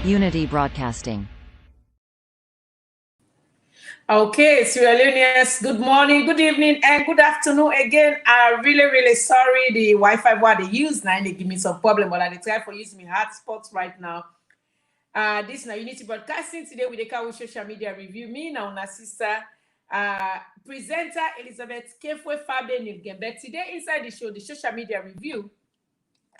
Unity Broadcasting. Okay, Sierra Leoneans, good morning, good evening, and good afternoon again. I'm really sorry. The Wi-Fi what they use now, they give me some problem, but I try for using my hotspots right now. This is now Unity Broadcasting today with the car with social media review. Me now, my sister, presenter Elizabeth Kefwe Fabe Nilgembe. Today inside the show, the social media review,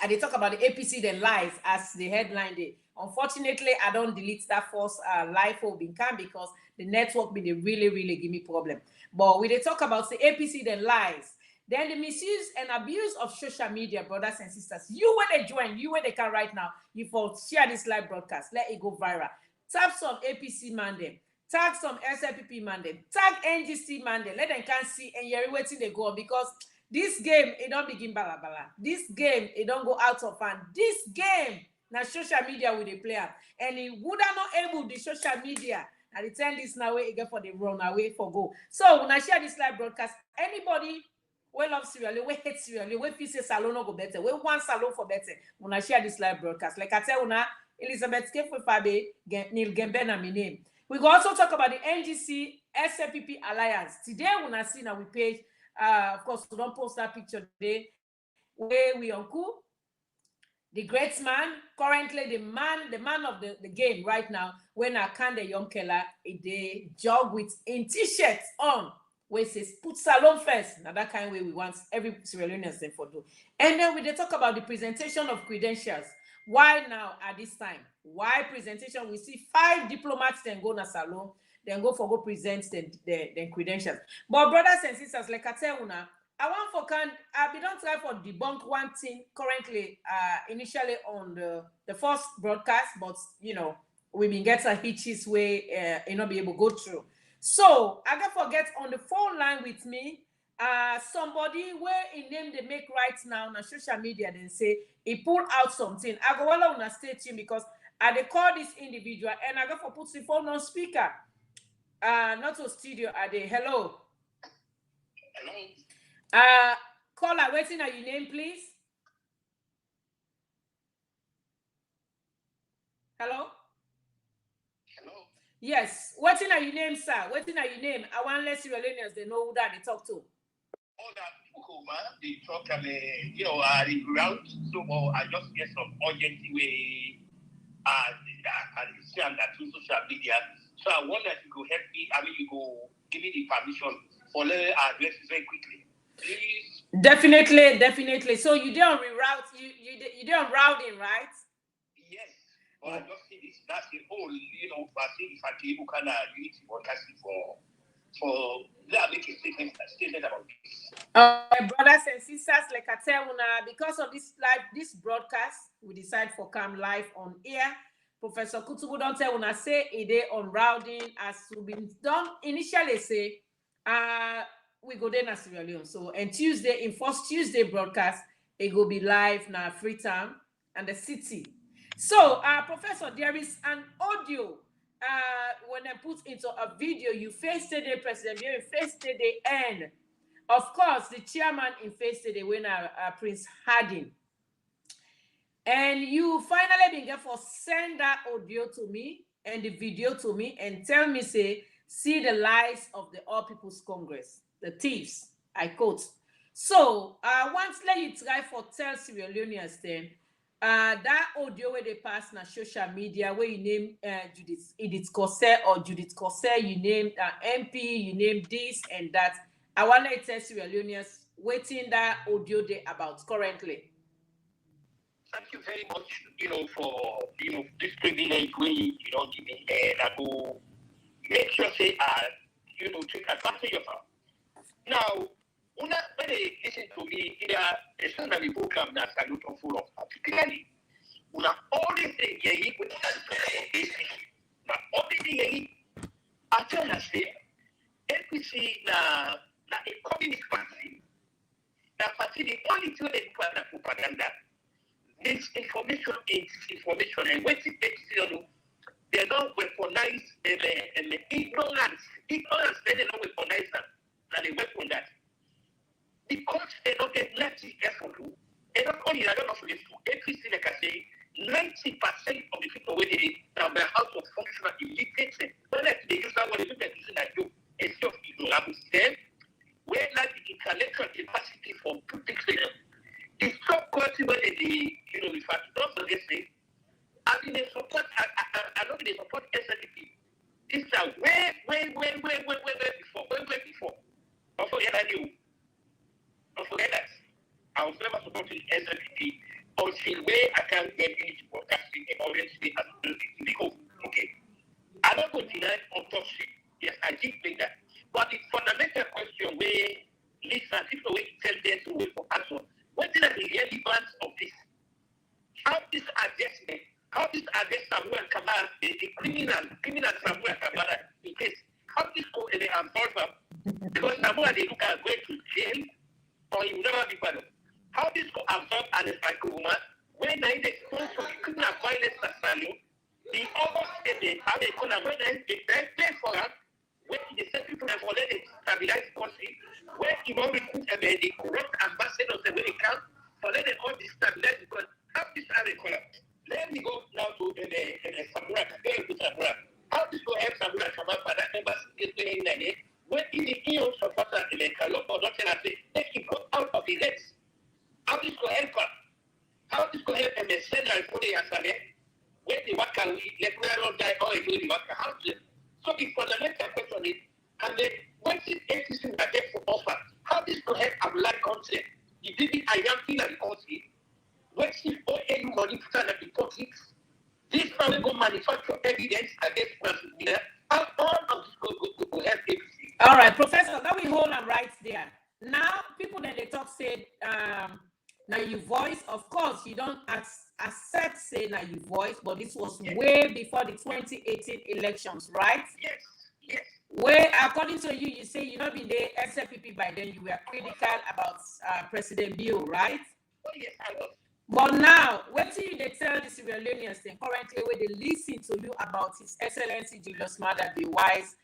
and they talk about the APC the lies as the headline day. Unfortunately, I don't delete that first live for Binkan because the network be the really give me problem. But when they talk about the APC the lies, then the misuse and abuse of social media, brothers and sisters. You where they join, you where they can right now, you for share this live broadcast, let it go viral. Tap some APC man them, tag some Slpp man them, tag NGC man them, let them can see and you're waiting they go on because this game, it don't begin bala. This game, it don't go out of hand. This game, now social media with the player. And it would not able the social media. And it turn this now way again for the run away for go. So when I share this live broadcast, anybody we love Sierra Leone, we hate Sierra Leone, we feel say salon no go better, we want salon for better. When I share this live broadcast, like I tell you now, Elizabeth Kefwe Fabe Neil Gembe na my name. We go also talk about the NGC Slpp Alliance. Today when I see now we page. Of course, we don't post that picture today. Where we uncle, the great man, currently the man of the game right now. When I can the young Keller, they jog with in t-shirts on, where it says put salon first. Now that kind of way we want every Sierra Leonean thing for do. And then we they talk about the presentation of credentials. Why now at this time? Why presentation? We see 5 diplomats then go na salon. Then go present the credentials. But brothers and sisters, like I tell you now, I want for we don't try for debunk one thing currently, initially on the first broadcast, but you know, we been get a hitches way, not be able to go through. So I got forget on the phone line with me, somebody where in name they make right now on social media, then say he pull out something. I go all on a stay tuned because I call this individual and I got for put the phone on speaker. Not to studio are they? Hello. Hello. Caller, waiting at your name, please. Hello. Hello. Yes. Waiting at your name, sir. Waiting at your name. I want less Sierra Leoneans they know who that they talk to. All that people, man, they talk and you know, the ground. So I just get some urgent way. And see on that through social media. So I wonder if you go help me. I mean, you go give me the permission for let address very quickly, please. Definitely. So you don't reroute. You don't routing, right? Yes. But I just see this. That's the whole. You know, I think if I can able kind of unity broadcasting for let me make a statement about this. Brothers and sisters, like I tell you now, because of this broadcast, we decide for come live on air. Professor Kutubu don't tell when I say a day on routing as to been done initially say we go there na Sierra Leone. So and Tuesday in first Tuesday broadcast it will be live now Freetown and the city. So Professor, there is an audio when I put into a video you face today President you face today and of course the chairman in face today when Prince Harding. And you finally been able to send that audio to me and the video to me and tell me, say, see the lies of the All People's Congress, the thieves, I quote. So, once let you try for tell Sierra Leoneans then, that audio where they pass on social media, where you name Edith Corsair or Judith Corsair, you name MP, you name this and that. I want to tell Sierra Leoneans waiting that audio they about currently. Thank you very much, for this privilege we give me and I go make sure say take advantage of her. Now, when they listen to me, it's not the program that I look full of particularly. When all these things with now all these things I tell you say APC na a communist party. That party the only thing they do propaganda. Misinformation is information, and when they don't weaponize ignorance. Ignorance, they don't weaponize that. And they weapon that. because they don't get 90 effort. And not only I don't know for this, every single like I say, 90% of the people where they have their house of functional illiterate, when they use that word, they look at using that you instead of ignorable system, where like the intellectual capacity for putting things. The subquality where they, in fact, don't forget this. I mean, they support, I know they support SLP. This is way before. Don't forget that Don't forget that. I was never supporting SLP until where I can't get into broadcasting and already as because, okay. I don't go deny on top shit. Yes, I did think that. But the fundamental question where listen, people will tell them to wait for answer. What is the relevance of this? How this adjustment, Samuel Kamara, the criminal Samuel Kamara in case, how this go and they absolve them? Because Samuel they look at going to jail or he will never be pardoned. How this go absorb and it's like a woman when I expose to the criminal violence scenario, the other state how they call them when they pay for them, when they send people and for let it stabilize the country, when you want to recruit the corrupt ambassadors the way they can, for let them all destabilize the country. How this are they call it? Let me go now to the Samura, how this go help Samura come up for that embassy in the when in the EU supporter the Kalo or not and say, let him go out of the legs. How this go help her? How this go help them send her for the Asale? When the worker will let her die or do the worker? How to so the fundamental question is, and then once it's everything that they for offer, how this go help apply concept? You did it, I am feeling the country. What's if all any money to stand at the politics? This family go manufacture evidence against President. How all of this go help everything? All right, Professor, that we hold on right there. Now, people that they talk said, now you voice, of course, you don't accept say now you voice, but this was way before the 2018 elections, right? Yes. Where, according to you, you say you not been there SLPP by then, you were critical about President Bill, right? Oh, yes, I was. But now, what do they tell the Sierra Leoneans then currently where they listen to you about His Excellency Julius Maada the Wise?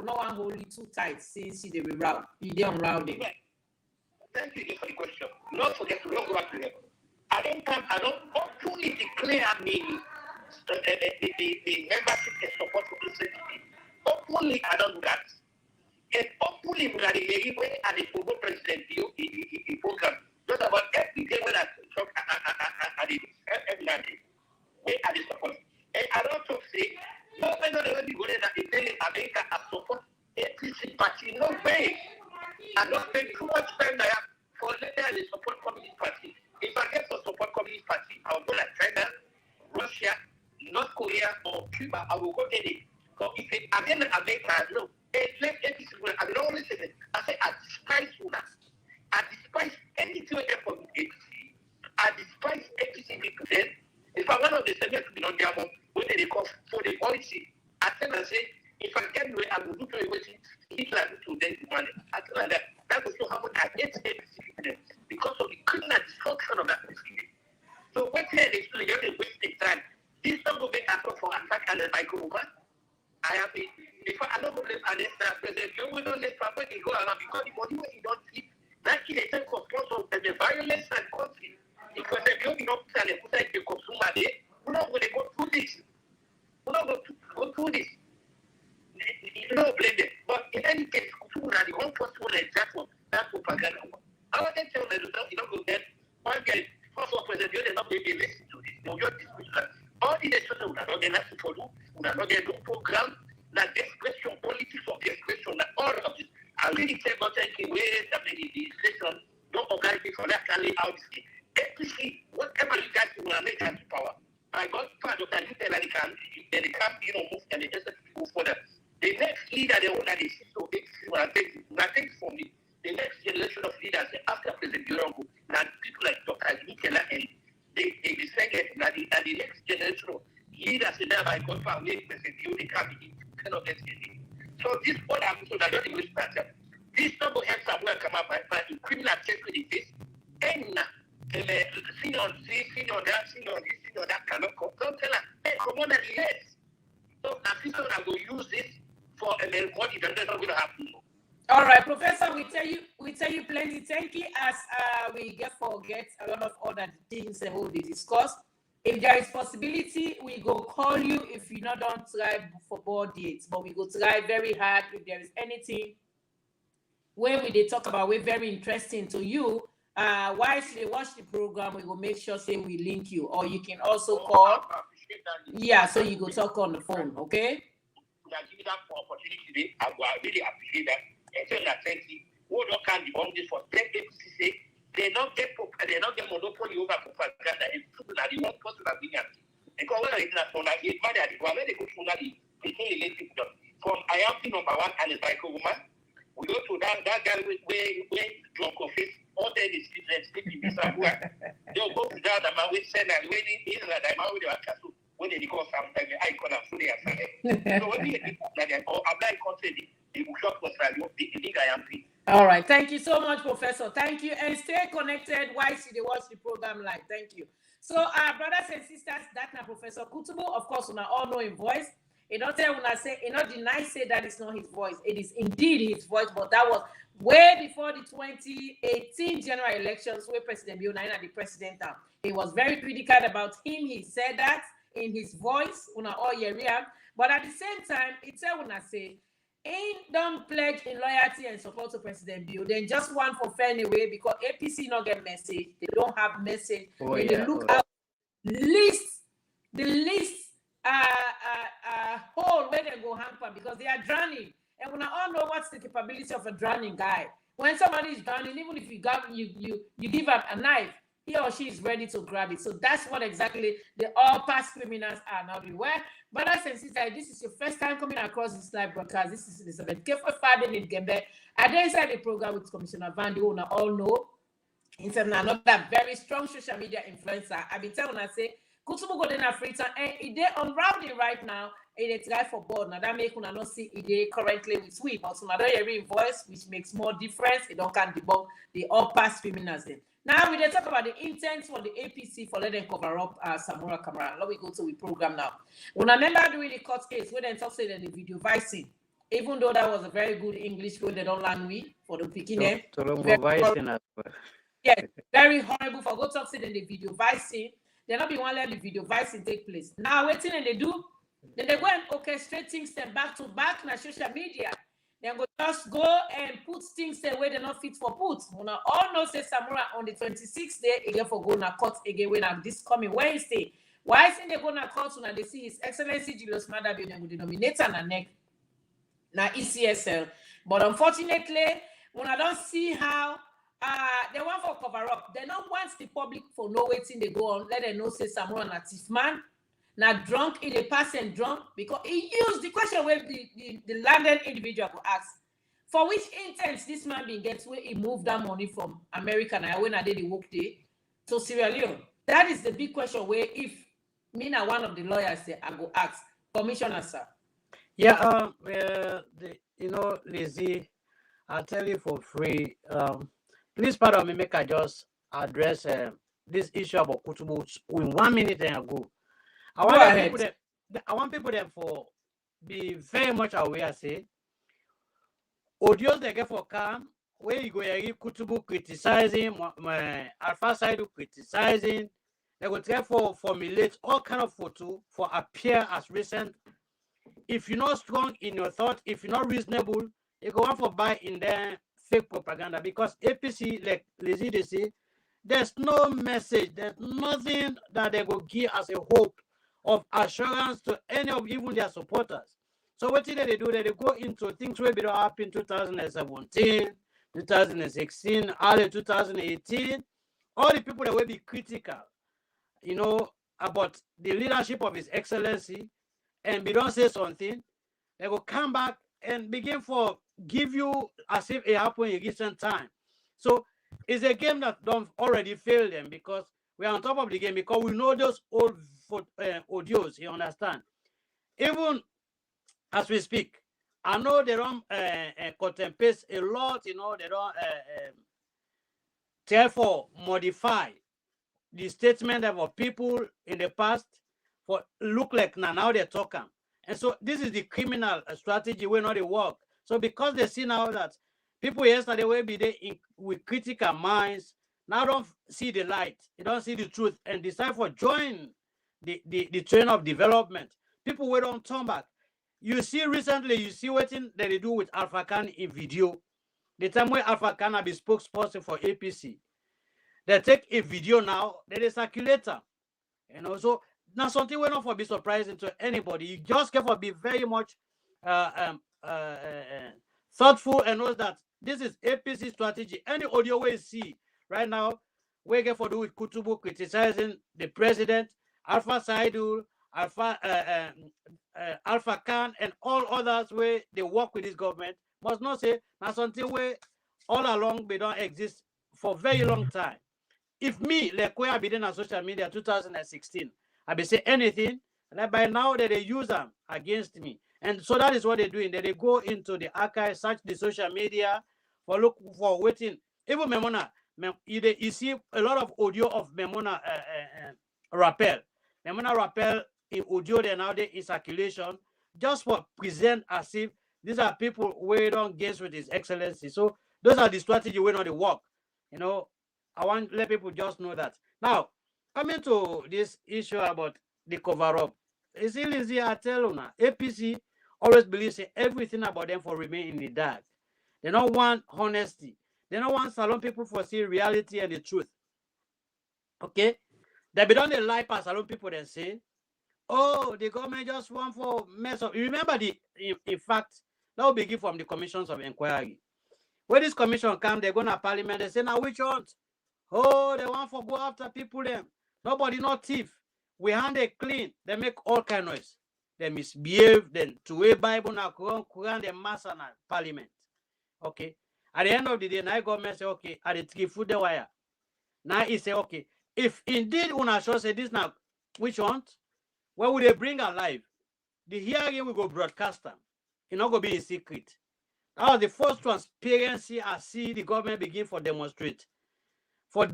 No one hold you too tight since you they route. You did unroute them. Thank you for the question. Not forget to not go back to them. I don't openly declare me the membership and support for the city. Openly, I don't do that. And openly, we are the way and the former president the program. Just about every day when I talk, I did every day. We are the support. And I also say, no matter whether you go there, that in America, I support APC party. No way. I don't spend too much time there for letting the support Communist Party. If I get to support Communist Party, I will go like China, Russia, North Korea, or Cuba. I will go there. So if I get in America, no. I will always say that. I say I despise Una. I despise anything from APC. I despise APC represent. If I want to say to be on their own, when they call for the policy, I tell them, say, if I get away, I will do everything Hitler to them to money. I tell them that will show how much I hate APC because of the criminal destruction of that country. So what here is to the wasting time. This don't make up for attack and microman. I have been before I don't believe and President Joe will not let Papa go around because the money he don't keep. That is a time for of the violence and conflict. Because if you don't tell them that you consume a day, we're not going to go through this. We're not going to go through this. You don't blame them. But in any case, the one person example, that propaganda. I want to tell them you don't go there. One guy, first of all, President, you're not going to listen to this. No, you're discussing. All the nations are not going to follow. We're not going to do program. That expression, politics of the expression, that all of this. I really care about taking away that the legislation don't organize it for that can lay out this thing. APC, whatever you guys will make as power. I got part of that detail and they can move and they just move further. The next leader they want that is so nothing for me. The next generation of leaders after President Birongo, now people like Dr. Nikela and they decided that the next generation of leaders that I got from President Birongo, they can't be cannot get anything. So this what I'm so that don't even start. This number helps Samuel come up by criminal check with the face. And senior that cannot come. Don't tell her, hey, come on and yes. So now people are going to use this for money that's not going to happen. All right, Professor, we tell you plenty. Thank you as we forget a lot of other things that we discuss. If there is possibility, we go call you if you not don't try for board dates, but we go try very hard if there is anything where we they talk about we're very interesting to you. While they watch the program, we will make sure say we link you, or you can also call. Yeah, so you go talk on the phone, okay? Give me that opportunity. I really appreciate that. And so that thank you. Who don't can be on this for say they not get monopoly over propaganda. It's true that they won't possible opinion. Because when I international, it's money at the one they go to that from I am number one and it's like a woman. We go to that guy where John Coffee, all the students sleeping beside work. They'll go to that man with send and waiting in that I'm out with the castle. When they call something, I call them fully as so when they apply country, they will shop for the big I am. All right. Thank you so much, Professor. Thank you. And stay connected while they watch the program live. Thank you. So, brothers and sisters, that's now Professor Kutubu. Of course, we all know his voice. You don't tell when I say, you not deny say that it's not his voice. It is indeed his voice, but that was way before the 2018 general elections where President Bill Nine and the president. He was very critical about him. He said that in his voice, all year round. But at the same time, it's when I say, ain't don't pledge in loyalty and support to President Bill. Then just one for fair anyway, because APC not get message. They don't have message. When they look out the list hole where they go hamper because they are drowning. And when I all know what's the capability of a drowning guy. When somebody is drowning, even if you give up a knife, he or she is ready to grab it. So that's what exactly the all past criminals are now beware. Brothers and sisters, this is your first time coming across this live broadcast. This is Elizabeth Kefa Faden in Gembe. I then inside the program with Commissioner Van who all know. It's another very strong social media influencer. I've been telling I say Kutubu go in Africa and it on routing right now. It try for board. Now that make una not see it currently with sweep. Also another hearing voice, which makes more difference. It don't can debunk the all past criminals then. Now we then talk about the intent for the APC for letting cover up Samora Kamara. Let me go to the program now. When I remember doing the court case, we then talk say that the video vicing, even though that was a very good English word, they don't learn we for the beginning. Yes, very horrible for go talk say that the video vicing. They not be one let the video vicing take place. Now waiting and they do, then they go and orchestrate things them back to back na social media. Then go just go and put things the way they're not fit for put. Una all know say Samura on the 26th day again for go na court again when this coming Wednesday. Why is they go na court when they see His Excellency Julius Maada Bio with the denominator na neck na ECSL. But unfortunately, when I don't see how they want for cover up, they don't want the public for no waiting they go on. Let them know say Samura na thief man. Now drunk in a person drunk because he used the question where the landed individual could ask for which intent this man being gets where he moved that money from America now when I did the work day to Sierra Leone. That is the big question where if me now one of the lawyers say I go ask Commissioner sir. Yeah, Lizzie, I'll tell you for free. Please pardon me, make I just address this issue about Kutubu in 1 minute and ago. I want people them for be very much aware. Say, audios they get for calm where you go hear Kutubu criticizing, Alpha side criticizing. They go therefore formulate all kind of photo for appear as recent. If you're not strong in your thought, if you're not reasonable, you go on for buy in their fake propaganda because APC like Lizzie they say, there's no message, there's nothing that they will give as a hope of assurance to any of even their supporters. So what did they do? They go into things where it happened in 2017, 2016, early 2018. All the people that will be critical, about the leadership of His Excellency, and we don't say something, they will come back and begin for give you as if it happened in recent time. So it's a game that don't already fail them because we are on top of the game because we know those old audios, you understand? Even as we speak, I know they don't cut and paste a lot, they don't therefore modify the statement of people in the past for look like now they're talking. And so this is the criminal strategy where not they work. So because they see now that People yesterday will be there with critical minds. Now don't see the light. You don't see the truth and decide for join the train of development. People will don't turn back. You see recently, you see what they do with Alpha Khan in video. The time where Alpha Khan be spokesperson for APC. They take a video now, they circulate them. So now something will not for be surprising to anybody. You just have to be very much thoughtful and know that this is APC strategy. Any audio we see right now, we get for do with Kutubu criticizing the president, Alpha Saidul, Alpha Khan, and all others where they work with this government must not say now something where all along they don't exist for very long time. If me, like where I be on social media 2016, I be say anything, and by now that they use them against me. And so that is what they're doing. That they go into the archive, search the social media for look for waiting. Even Memona, you see a lot of audio of Memona rappel. Memona rappel in audio there now in circulation, just for present as if these are people we don't guess with His Excellency. So those are the strategy we know the work. I want to let people just know that. Now, coming to this issue about the cover-up, it's easy, I tell you now, APC always believes in everything about them for remain in the dark. They don't want honesty. They don't want salon people for seeing reality and the truth. Okay? They be done the lie past salon people and say, oh, the government just want for mess up. You remember in fact, that will begin from the commissions of inquiry. When this commission come, they go to parliament, they say, now which ones? Oh, they want for go after people them. Nobody not thief. We hand it clean. They make all kind of noise. They misbehave. Then to a Bible now, Quran, they mass and parliament. Okay. At the end of the day, now government say, okay, at the three foot the wire. Now he say, okay, if indeed una show say this now, which one? Where would they bring alive? The hearing will go broadcast them. It not go be in secret. That was the first transparency I see the government begin for demonstrate. For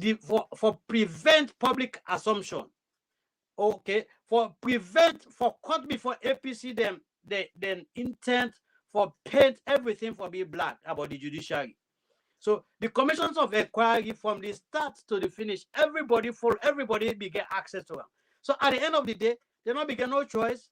prevent public assumption. Okay, for cut before APC them intent for paint everything for be black about the judiciary. So the commissions of inquiry from the start to the finish, everybody began access to them. So at the end of the day, they not began no choice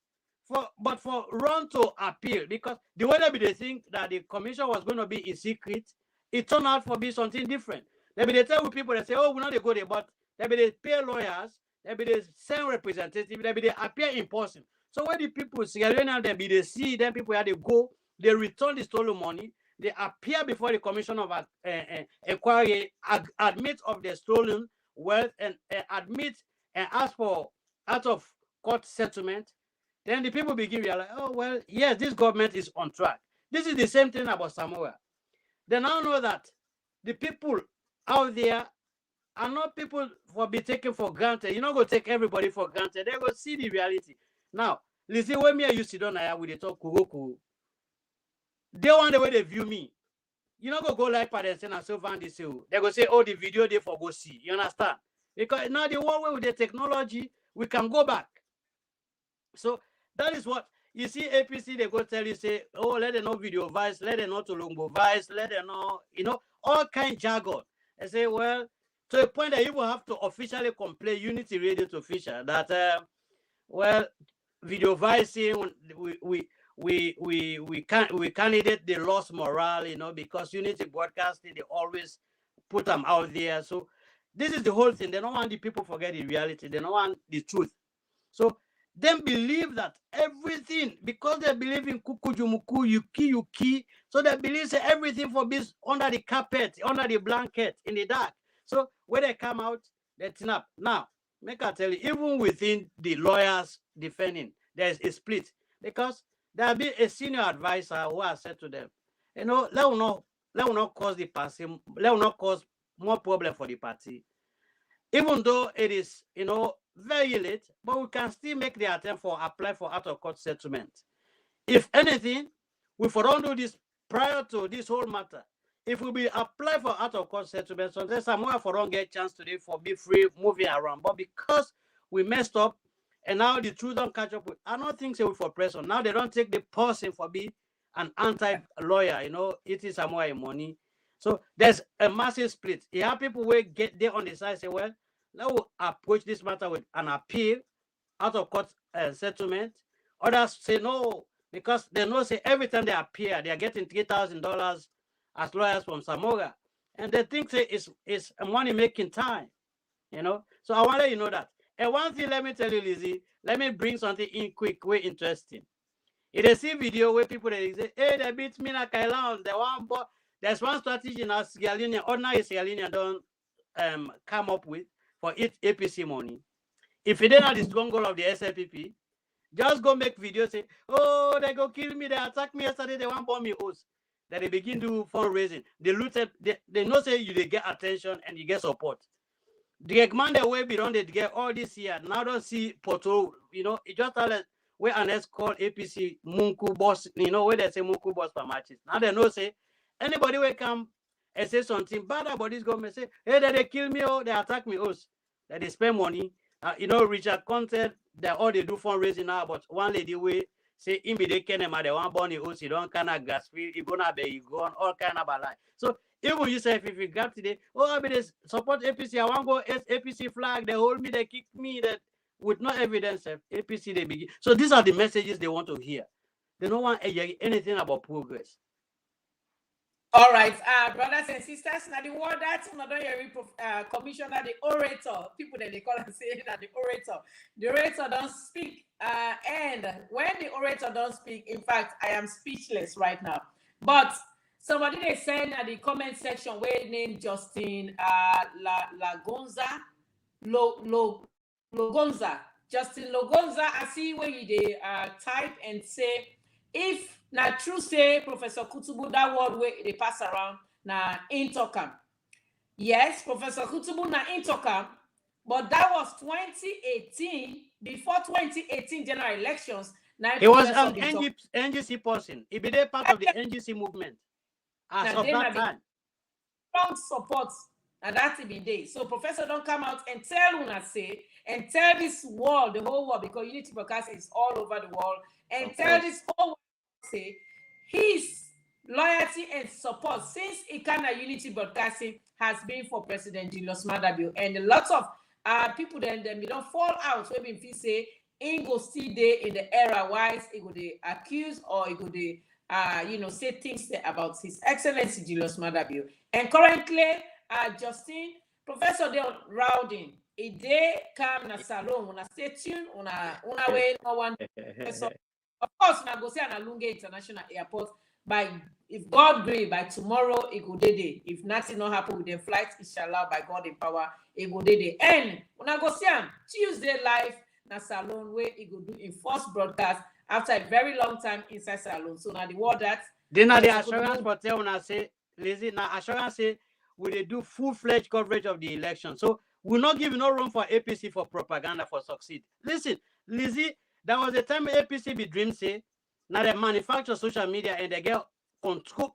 but for run to appeal, because the way they think that the commission was going to be in secret, it turned out for be something different. They tell people, they say, oh, we're not go there, but they pay lawyers, they send representatives, they appear in person. So when the people see, they see, then people have to go, they return the stolen money, they appear before the commission of inquiry, admit of the stolen wealth, and admit and ask for out of court settlement. Then the people begin to realize, oh, well, yes, this government is on track. This is the same thing about Samoa. They now know that the people out there are not people for be taken for granted. You're not going to take everybody for granted. They're going to see the reality. Now, listen, when me and you sit down here with the talk, they want the way they view me. You're not going to go like Padensen and so van this. They're going to say, oh, the video they for go see. You understand? Because now the one way with the technology, we can go back. So that is what you see. APC, they go tell you, say, oh, let them know video vice, let them know to Lumbo vice, let them know, all kind of jargon. I say, well, to a point that you will have to officially complain Unity Radio to Fisher that, well, video vicing, we candidate they lost morale, because Unity Broadcasting, they always put them out there. So this is the whole thing. They don't want the people forget the reality. They don't want the truth. So them believe that everything, because they believe in kukujumuku, yuki, so they believe that everything for this under the carpet, under the blanket, in the dark. So when they come out, they turn up. Now, make I tell you, even within the lawyers defending, there's a split, because there will be a senior advisor who has said to them, let will not cause the party, let will not cause more problem for the party. Even though it is, very late, but we can still make the attempt for apply for out-of-court settlement. If anything, we don't do this prior to this whole matter. If we apply for out-of-court settlement, sometimes somewhere for don't get chance today for be free moving around. But because we messed up and now the truth don't catch up with, I don't think so for pressure. Now they don't take the person for be an anti-lawyer, it is somewhere money. So there's a massive split. You have people who get there on the side say, well, let's approach this matter with an appeal out of court settlement. Others say no, because they know say every time they appear, they are getting $3,000 as lawyers from Samora. And they think say it's a money making time, you know. So I want to let you know that. And one thing, let me tell you, Lizzie, let me bring something in quick, way interesting. It is a video where people they say, hey, they beat me like I there's one strategy now Sierra Leone, ordinary Sierra Leone don't come up with for it APC money. If you don't know the strong goal of the Slpp, just go make videos say, oh, they go kill me, they attack me yesterday, they want bomb me host. Then they begin to fundraising. They looted, they know say you they get attention and you get support. The man the way we don't get all this year, now don't see Poto, you know, it just tell us where an S called APC Munku boss, you know, where they say Munku boss per matches. Now they know say anybody will come and say something bad about this government, say, hey, they kill me, oh, they attack me, oh, that they spend money. You know, Richard Content, that all they do fundraising now, but one lady way say in be they can they want bunny host, you don't kind of gas free, you gonna be you go on all kind of lie. So even you say if you grab today, oh, I mean support APC, I want go APC flag, they hold me, they kick me, that with no evidence of APC they begin. So these are the messages they want to hear. They don't want anything about progress. All right, brothers and sisters, now the word that's another commissioner, the orator, people that they call and say that the orator don't speak. And when the orator don't speak, in fact, I am speechless right now. But somebody they send at the comment section where named Justin Logonza. Justin Logonza, I see where they type and say, if na true say Professor Kutubu, that word where they pass around, na intokam. Yes, Professor Kutubu na intokam, but that was 2018, before 2018 general elections. He was an NGC person. He be part of the NGC movement. As of that time. Strong support, and that's it be day. So Professor don't come out and tell una say, and tell this world, the whole world, because Unity Broadcast is all over the world, and tell this whole world say his loyalty and support since Ikana Unity Broadcasting has been for President Julius Maada Bio, and a lot of people then we don't fall out when we say in go still there in the era wise it go they accuse or it go they say things about His Excellency Julius Maada Bio. And currently Justin Professor Del Rowding a day come na salon una stay tuned una way no one so of course na go say na Lunge International Airport by if God grant by tomorrow it go day. If nothing not happen with the flight, inshallah by God in power it go day. And una go see Tuesday live na salon where it go do in first broadcast after a very long time inside salon. So now the word that then the assurance for tell una say Lizzie na assurance say we they do full-fledged coverage of the election. So we'll not give no room for APC for propaganda for succeed. Listen, Lizzie, there was a time APC be dream say now they manufacture social media and they get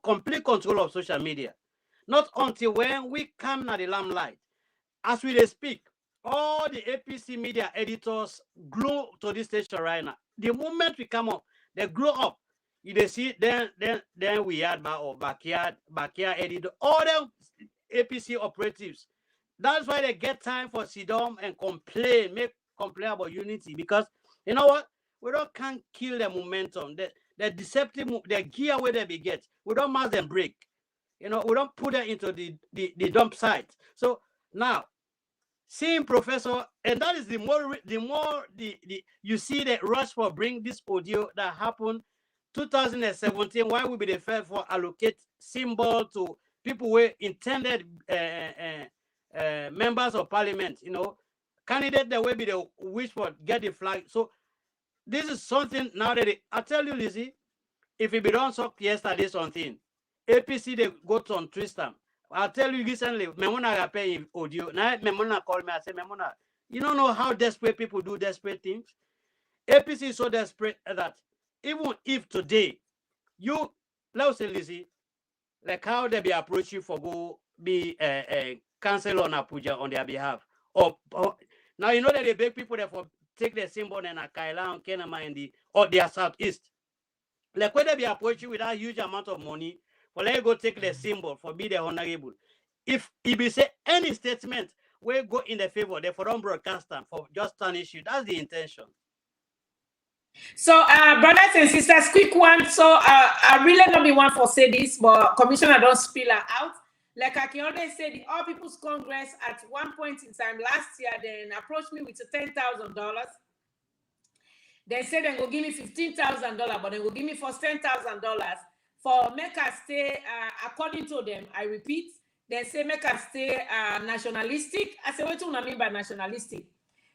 complete control of social media. Not until when we come na the limelight. As we speak, all the APC media editors glue to this station right now. The moment we come up, they glow up. You see, then we had backyard editor, all them APC operatives. That's why they get time for Sidom and complain about unity, because you know what? We can't kill the momentum. The deceptive, the gear where they get. We don't mass them break. You know, we don't put them into the dump site. So now, seeing Professor, and that is the more you see the rush for bring this audio that happened 2017. Why we be the first for allocate symbol to people who were intended members of parliament, you know, candidate that will be the wish for get the flag. So this is something now that I tell you, Lizzie, if it be done so yesterday something, APC they go to twist them. I'll tell you recently, Memona pay audio. Now Memona called me. I said, Memona, you don't know how desperate people do desperate things. APC is so desperate that even if today you, let's say, Lizzie, like how they be approach you for go be cancel on Abuja on their behalf. Or now you know that they beg people that for take their symbol and a Kaila and Kenama in or their southeast. Like when they be approach you with that huge amount of money for let you go take the symbol for be the honorable. If be say any statement will go in the favor, they for don't broadcast them for just tarnish you. That's the intention. So, brothers and sisters, quick one. So, I really not be one for say this, but Commissioner don't spill her out. Like I can always say, the All People's Congress at one point in time last year, then approached me with $10,000. They said they go give me $15,000, but they will give me first $10,000 for make us stay. According to them, I repeat, they say make us stay nationalistic. I say, what do you mean by nationalistic?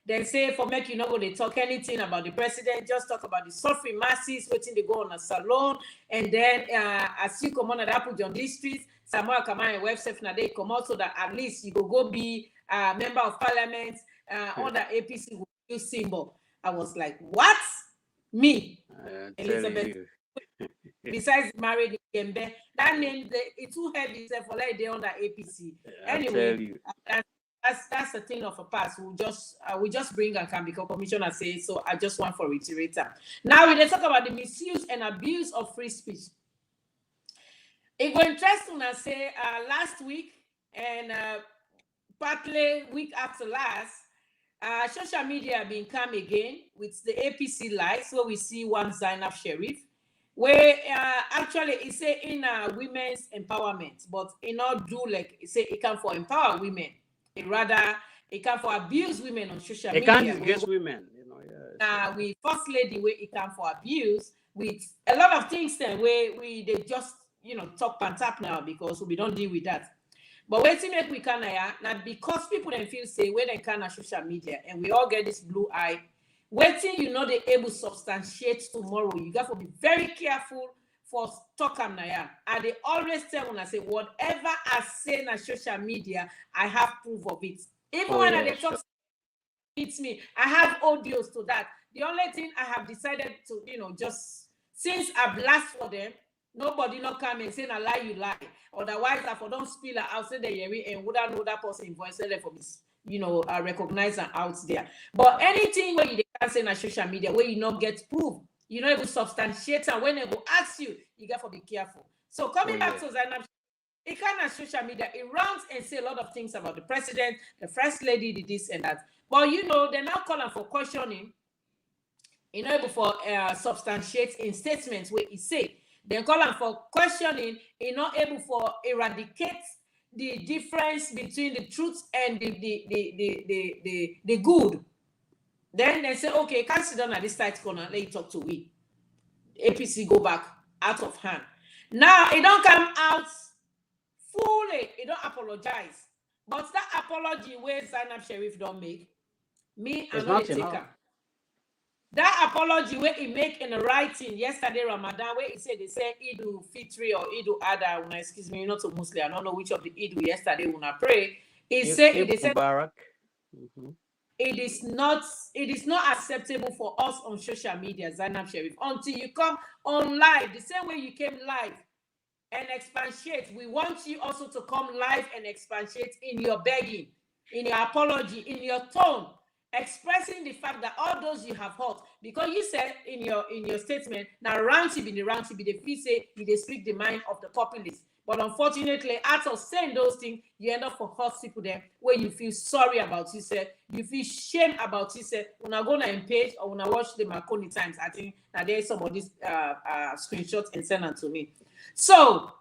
They say for make you not go they talk anything about the president, just talk about the suffering masses waiting to go on a salon, and then as you come on and put on these streets, Samuel Kamara website now they come out so that at least you go be a member of parliament on the APC will use symbol. I was like, what? Me, Elizabeth. Besides married Gembe, that name it's too heavy for like they on the APC. Anyway, that's a thing of a past. We just bring and can become commissioner say so. I just want for reiterator. Now we talk about the misuse and abuse of free speech. It was interesting to say last week and partly week after last, social media been come again with the APC lies where we see one Zainab Sheriff, where actually it say in women's empowerment, but it not do like it say it can for empower women. It rather it can for abuse women on social media. It can't disgrace women, you know. Yeah. We first lady where it can for abuse with a lot of things then where they just talk and tap now because we don't deal with that. But waiting make we can now because people then feel say when they can on social media and we all get this blue eye. Waiting, they able to substantiate tomorrow. You got to be very careful for talk and they always tell when I say whatever I say on social media, I have proof of it. Even when they talk, it's me. I have audios to that. The only thing I have decided to, just since I blast for them, nobody not come and say, "I lie, you lie." Otherwise, if I don't spill it out, say the and would I know that person voice for me, recognize and out there. But anything where you can say on social media where you not get proof, you know, it will substantiate, and when they will ask you, you got to be careful. So coming back to Zainab, it can on social media, it runs and say a lot of things about the president, the first lady, did this and that. But they're now calling for questioning, before substantiate in statements where he say. They're calling for questioning, not able for eradicate the difference between the truth and the good. Then they say, okay, can't sit down at this tight corner, let you talk to we. APC go back out of hand. Now it don't come out fully, it don't apologize. But that apology where Zainab Sheriff don't make, me I'm not take her. That apology where he make in the writing yesterday Ramadan, where he said they say Idu Fitri or Idu Ada, excuse me, not so Muslim. I don't know which of the Idu yesterday when I pray. He said it is not acceptable for us on social media, Zainab Sheriff, until you come on live, the same way you came live and expatiate. We want you also to come live and expatiate in your begging, in your apology, in your tone, expressing the fact that all those you have heard, because you said in your statement, now round to be the fee say they speak the mind of the populace. But unfortunately, out of saying those things, you end up for hurt people there where you feel sorry about yourself, you feel shame about yourself. When I go on page or when I watch the Marconi Times, I think that there's some of these screenshots and send them to me. So,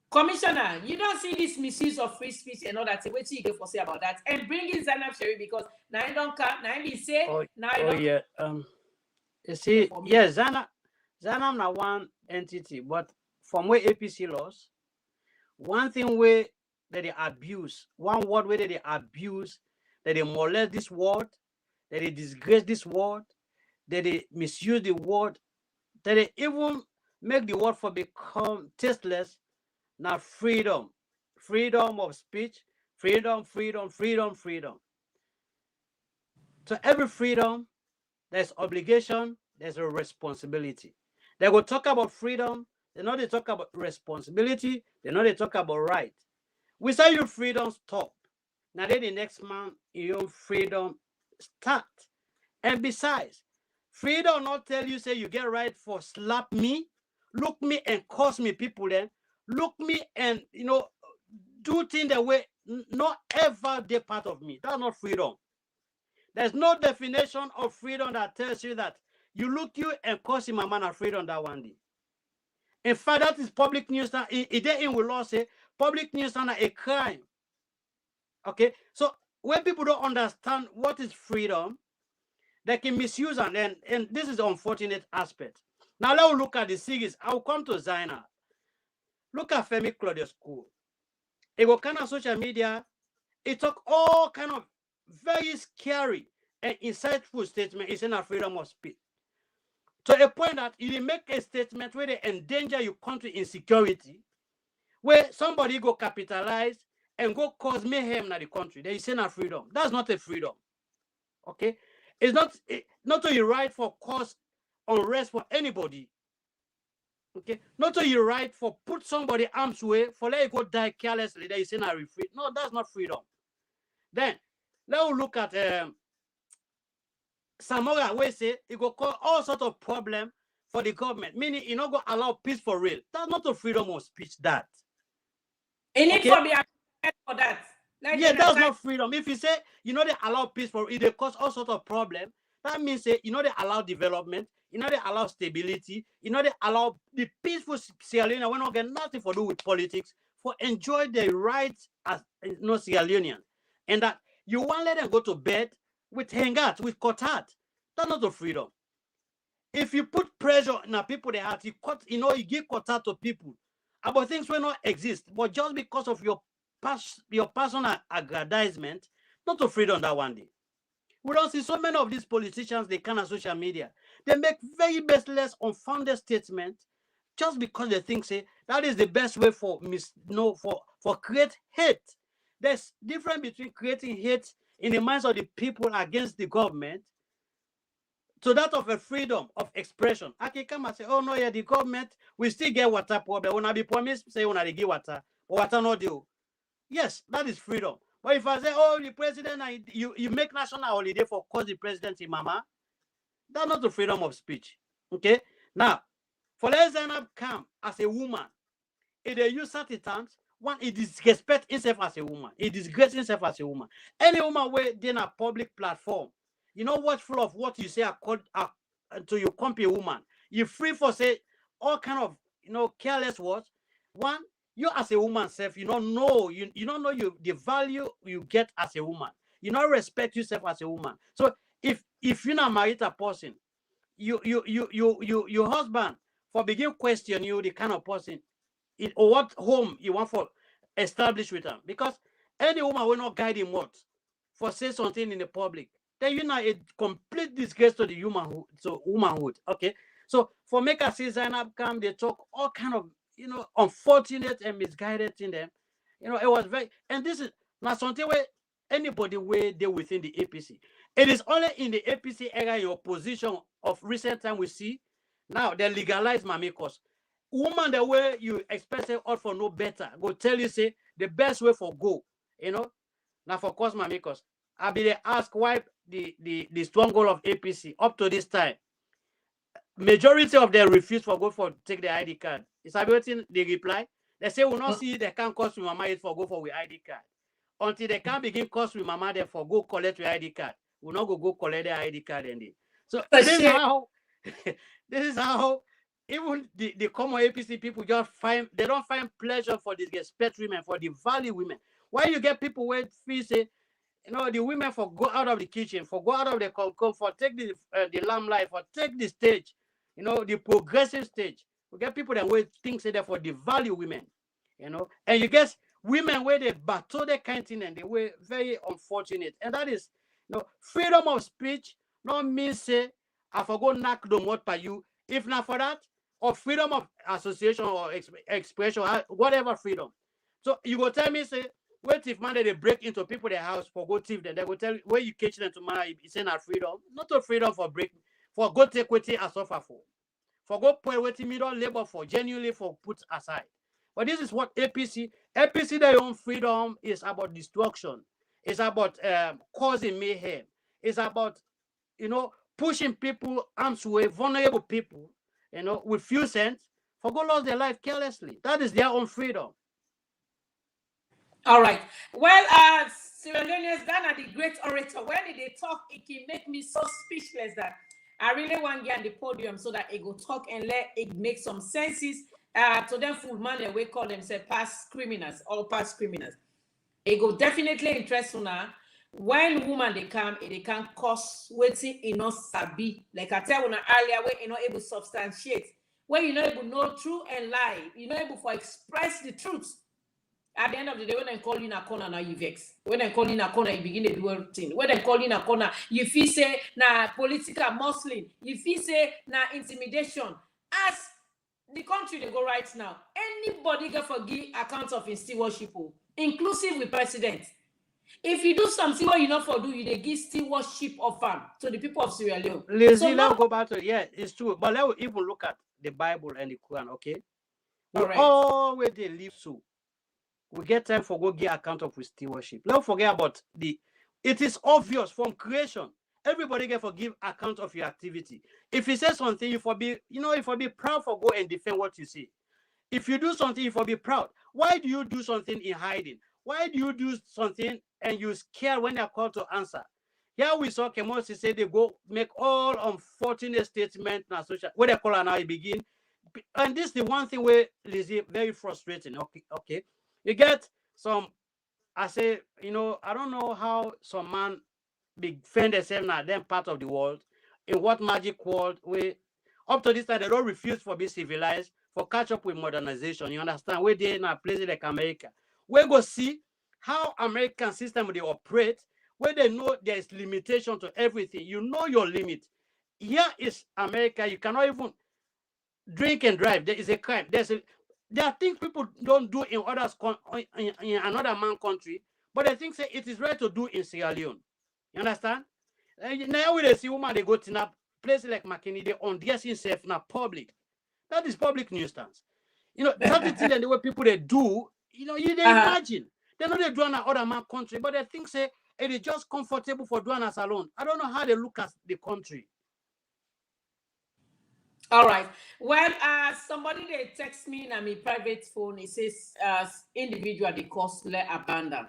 Commissioner, you don't see this misuse of free speech and all that. What you get for say about that? And bring in Zainab Sheriff because now you don't come, now you say, you see, yes, Zainab now one entity, but from where APC laws, one thing where that they abuse, one word where they abuse, that they molest this word, that they disgrace this word, that they misuse the word, that they even make the word for become tasteless. Now freedom of speech, freedom. So every freedom, there's obligation, there's a responsibility. They will talk about freedom, they know they talk about responsibility, they know they talk about right. We say your freedom stop. Now then the next month, your freedom start. And besides, freedom not tell you say you get right for slap me, look me and curse me people then. look me and do things the way not ever they part of me. That's not freedom. There's no definition of freedom that tells you that you look you and cause him a man of freedom that one day. In fact, that is public nuisance. It in will law say public nuisance a crime. Okay, so when people don't understand what is freedom, they can misuse and this is the unfortunate aspect. Now let's look at the series. I'll come to Zaina. Look at Femi Claudius School. It will kind of social media. It took all kind of very scary and insightful statement. It's in a freedom of speech. To a point that you make a statement where they endanger your country insecurity, where somebody go capitalize and go cause mayhem in the country. They say not freedom. That's not a freedom. Okay? It's not to your right for cause unrest for anybody. Okay? Not to your right for put somebody arm's way for let you go die carelessly. They say not free. No, that's not freedom. Then let's look at Samora where say it go cause all sorts of problem for the government, meaning you not go allow peace for real. That's not a freedom of speech. That. It need for be for that. Yeah, that's not freedom. If you say they allow peace for it, they cause all sorts of problem. That means they allow development, they allow stability, they allow the peaceful Sierra Leone. We're not getting nothing for do with politics, for enjoy their rights as Sierra Leonean, and that you won't let them go to bed with hangout, with kotat. That's not a freedom. If you put pressure on people, they have you give kotat to people about things will not exist, but just because of your personal aggrandizement, not to freedom that one day. We don't see so many of these politicians, they can on social media. They make very baseless, unfounded statements just because they think say that is the best way for create hate. There's difference between creating hate in the minds of the people against the government to that of a freedom of expression. I can come and say, oh no, yeah, the government will still get water problem. When I be promised say when I give water, but water not do. Yes, that is freedom. But if I say, oh, the president, you make national holiday for cause the president in mama, that's not the freedom of speech. Okay? Now, for Zainab come as a woman, if they use certain terms, one, it disrespect himself as a woman. It disgraces himself as a woman. Any woman where they're in a public platform, watchful of what you say to your company woman. You're free for say all kind of careless words. One, you as a woman self, you don't know the value you get as a woman. You don't respect yourself as a woman. So if you're not married a person, your husband for begin question you the kind of person or what home you want for establish with them, because any woman will not guide him what for say something in the public. Then a complete disgrace to the womanhood. Okay, so for make a see Zainab come, they talk all kind of unfortunate and misguided in them. It was very, and this is not something where anybody where they within the APC. It is only in the APC era your position of recent time we see now they legalize mamikos. Woman the way you expect all for no better go tell you say the best way for go now for cause mamikos. I be they ask why the strong goal of APC up to this time majority of them refuse for go for take the ID card. It's waiting the reply. They say we'll not see they can't cost with mama for go for with ID card. Until they can't begin cost with mama there for go collect your ID card. We'll not go collect the ID card and so this is how even the common APC people just don't find pleasure for this respect women, for the value women. Why you get people where feel say the women for go out of the kitchen, for go out of the concom, for take the limelight, for take the stage, the progressive stage. We get people that way things say that for the value women, and you guess women where they battle that kind of thing and they were very unfortunate. And that is, freedom of speech not mean say I forgot knock them what by you. If not for that, or freedom of association or expression, whatever freedom. So you go tell me say, what if man they break into people their house for go thief them? They go tell you where you catch them to man, it's not freedom. Not a freedom for break, for go take what I suffer for. For go put what middle labor for, genuinely for put aside. But this is what APC their own freedom is about destruction. It's about causing mayhem. It's about pushing people arms way, vulnerable people, with few cents for go lost their life carelessly. That is their own freedom. All right. Well, Sierra Leoneans, Dan are the great orator. When they talk, it can make me so speechless that I really want to get on the podium so that it go talk and let it make some senses. To them full man they will call themselves past criminals or past criminals. It go definitely interest now. When woman they come, they can cause waiting in no sabi. Like I tell you earlier, when you not able to substantiate, when you not able to know true and lie, you not able to express the truth. At the end of the day, when they call you in a corner, now you vex. When they call you in a corner, you begin to do everything. When they call you in a corner, you feel say na political muscling. You feel say na intimidation. As the country they go right now, anybody can forgive account of his stewardship, inclusive with president. If you do something what you not for do, you they give stewardship of farm to the people of Sierra Leone. Lazy, let's go back to it's true. But let's even look at the Bible and the Quran, okay? We always they live so. We get time for go give account of with stewardship. Don't forget about it is obvious from creation. Everybody can forgive account of your activity. If you say something, you for be proud for go and defend what you say. If you do something, you for be proud. Why do you do something in hiding? Why do you do something and you scare when they're called to answer? Here we saw Kemosi say they go make all unfortunate statements now social where they call and now it begin. And this is the one thing where Lizzie very frustrating. Okay. You get some, I say, I don't know how some man defend themselves now, then part of the world, in what magic world where up to this time they don't refuse for be civilized, for catch up with modernization. You understand? Where they in a place like America. We go see how American system they operate, where they know there is limitation to everything. You know your limit. Here is America, you cannot even drink and drive. There is a crime. There are things people don't do in others in another man country, but I think say it is right to do in Sierra Leone. You understand? Now when they see woman they go to a place like McKinney, they undress himself now public. That is public nuisance. That's the thing and the way people they do. You they imagine they know they do in another man country, but they think say it is just comfortable for doing us alone. I don't know how they look at the country. All right. Well, somebody they text me on my private phone. It says, individual they cause let abandon.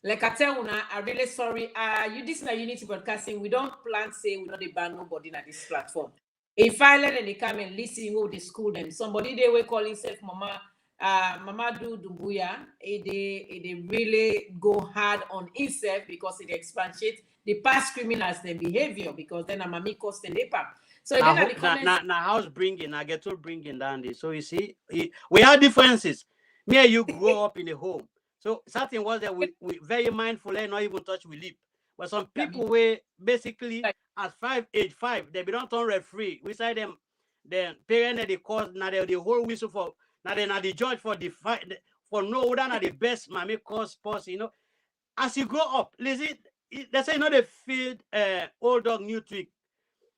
Like I tell you now, I'm really sorry. You this is Unity Broadcasting. We don't plan say we not ban nobody on this platform. If I let them come and listen, who they school them. Somebody they will call himself Mama. Mama do Dumbuya. They really go hard on himself because it expatiates the past criminals their behavior because then a mommy cost and they pap. So now, then the comments, now house bringing, I get to bringing down this. So you see, we have differences. Me and you grow up in a home. So something was that we very mindful and not even touch with lip. But some people were basically at age 5, they be don't turn referee. We say them the parent that they cause now they the whole whistle for now they not the judge for the fight for no other than the best mommy cause person, As you grow up, Lizzie, they say they feed old dog new trick.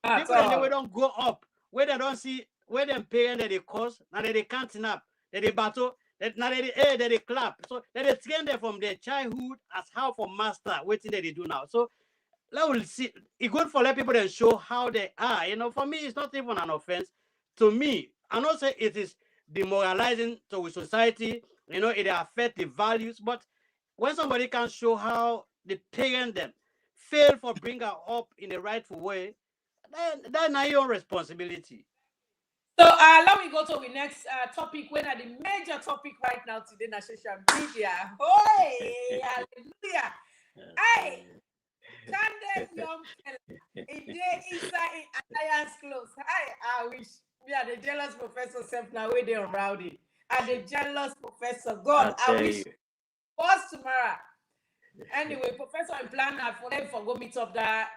People that they don't grow up, where they don't see where them parents that they cause, now that they can't snap, that they battle, that now that they clap. So that they train them from their childhood as how for master, what thing that they do now. So let us see. It's good for let people that show how they are. For me, it's not even an offense. To me, I not say it is demoralizing to society, it affect the values, but when somebody can show how the parent them fail for bringing her up in the rightful way, that's not your responsibility. So let me go to the next topic. When are the major topic right now today in social media? Hey, hallelujah! Hey, Candid young fella, inside alliance close. Hi, I wish we are the jealous professor self now where they are rowdy. And the jealous professor, God, I wish was tomorrow. Anyway, Professor and plan for them for go meet up that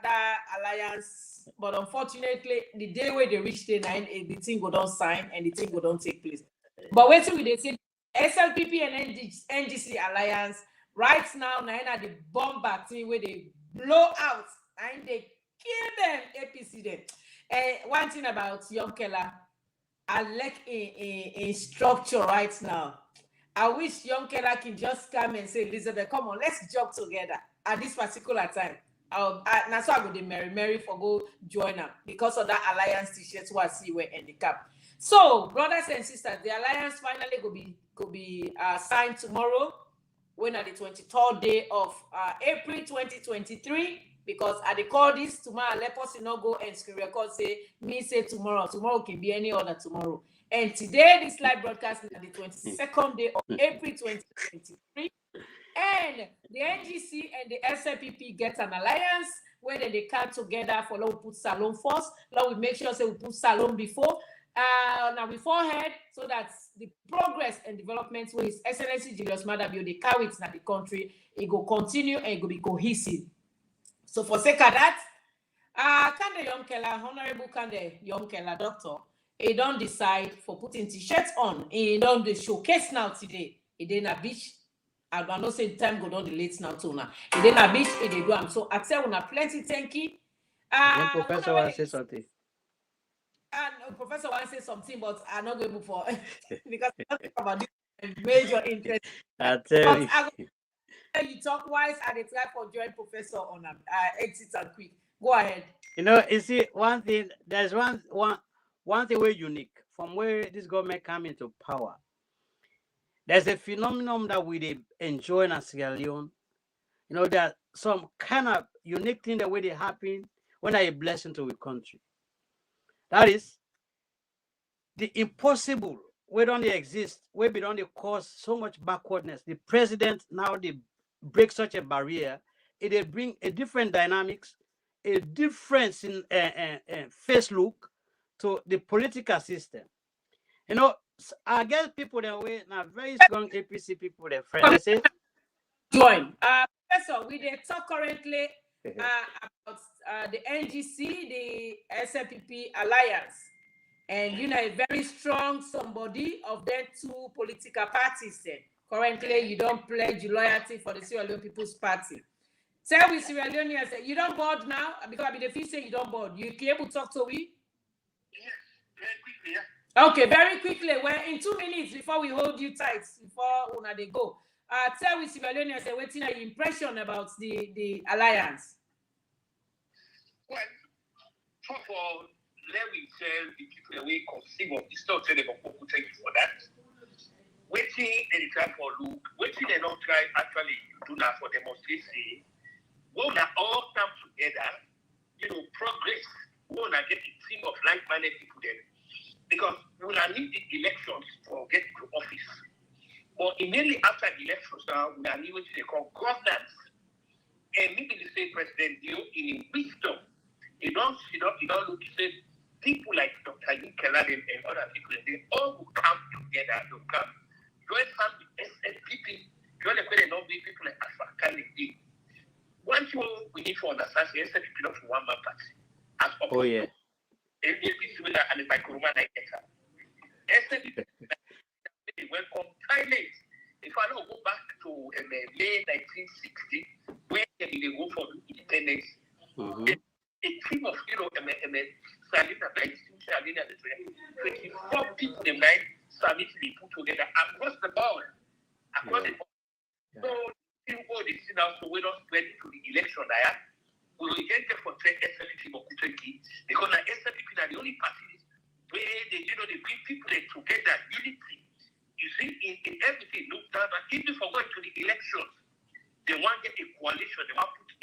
alliance, but unfortunately, the day where they reach the 9, the thing go don't sign and the thing go don't take place. But waiting with they say SLPP and NGC alliance right now, at the bomb thing where they blow out and they kill them APC them. One thing about Young Keller, I like a structure right now. I wish Young Keller can just come and say, Elizabeth, come on, let's jog together at this particular time. That's why I go to Mary for go join her because of that alliance t-shirt who I see wear in the cap. So, brothers and sisters, the alliance finally could be signed tomorrow, when at the 23rd day of April 2023. Because I they call this tomorrow, let us not go and screen record say me say tomorrow. Tomorrow can be any other tomorrow. And today, this live broadcast is at the 22nd day of April 2023. And the NGC and the SLPP get an alliance where they come together for we put Salon first. Now we make sure say we put Salon before now beforehand, so that the progress and development with His Excellency Julius Madabio the carry it in the country, it go continue and it go be cohesive. So for sake of that, Kande Yonkela, Honorable Kande Yonkela, doctor, he don't decide for putting t-shirts on. He don't the showcase now today. He did a beach. I don't know say time go down the late now too now. He did a beach. He did do. So I tell you, plenty thank you. Professor want to say something. And Professor want to say something, but I'm not going for because I talk about this major interest. I tell you. You talk wise and they try for join Professor on exit and quick. Go ahead. You know, you see, one thing, there's one thing very unique from where this government came into power. There's a phenomenon that we enjoy in Sierra Leone. You know, there's some kind of unique thing the way they happen when are a blessing to a country. That is the impossible. We don't exist. We don't cause so much backwardness. The president now they break such a barrier. They bring a different dynamics, a difference in face look to the political system. You know, I guess people that way now very strong APC people. Their friends say join. Professor, we they talk currently about the NGC, the SLPP alliance, and you know a very strong somebody of them two political parties. Currently, you don't pledge loyalty for the Sierra Leone People's Party. Tell we Sierra Leoneans you don't board now because I mean if you say you don't board, you can able to talk to we? Yes, very quickly, yeah. Okay, very quickly. Well, in 2 minutes before we hold you tight, before una they go. Tell we Sierra Leoneans what's your impression about the alliance? Well, first of all, let me tell the people the way conceive of this not tell them thank you for that. Waiting they try for look, waiting they don't try actually do that for demonstration. We wanna all come together, you know, progress. We wanna get a team of like-minded people there. Because we wanna need the elections for get to office. But immediately after the elections now, we are need what they call governance. And maybe the same president deal in wisdom. You don't look to say people like Dr. Yunkela and other people, they all will come together, they'll come. Join some SLPP, join the people like Afakali did. One thing we need to understand is SLPP not for one man party. As oh yeah. APC with and by Kuruma Naiketa. SLPP welcome Thailand. If I don't go back to May 1960, where they go for independence, a team of Salina, 24 people in mind, Sami to be put together across the board. So, people they see now, so we're not ready to the election. We will get there for SLPP because the SLPP are the only parties where they bring people together, unity. You see, in everything, look down, and even for going to the elections, they want to get a coalition, they want to put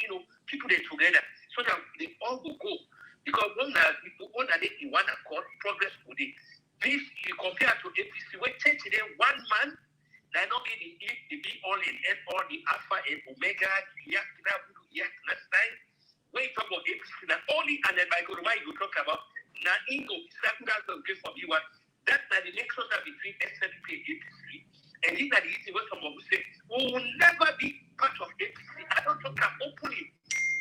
people together so that they all will go. Because when they in one accord, progress with it. This you compare to APC, where change today one man, they not be the be all in end all the alpha and omega, last time. When you talk about APC, not only and then by Goruma you talk about now Ingo, that's the case for you. That's the elections that between SLP and APC. And these are the easy ways some will say, we will never be part of APC. I don't talk about openly.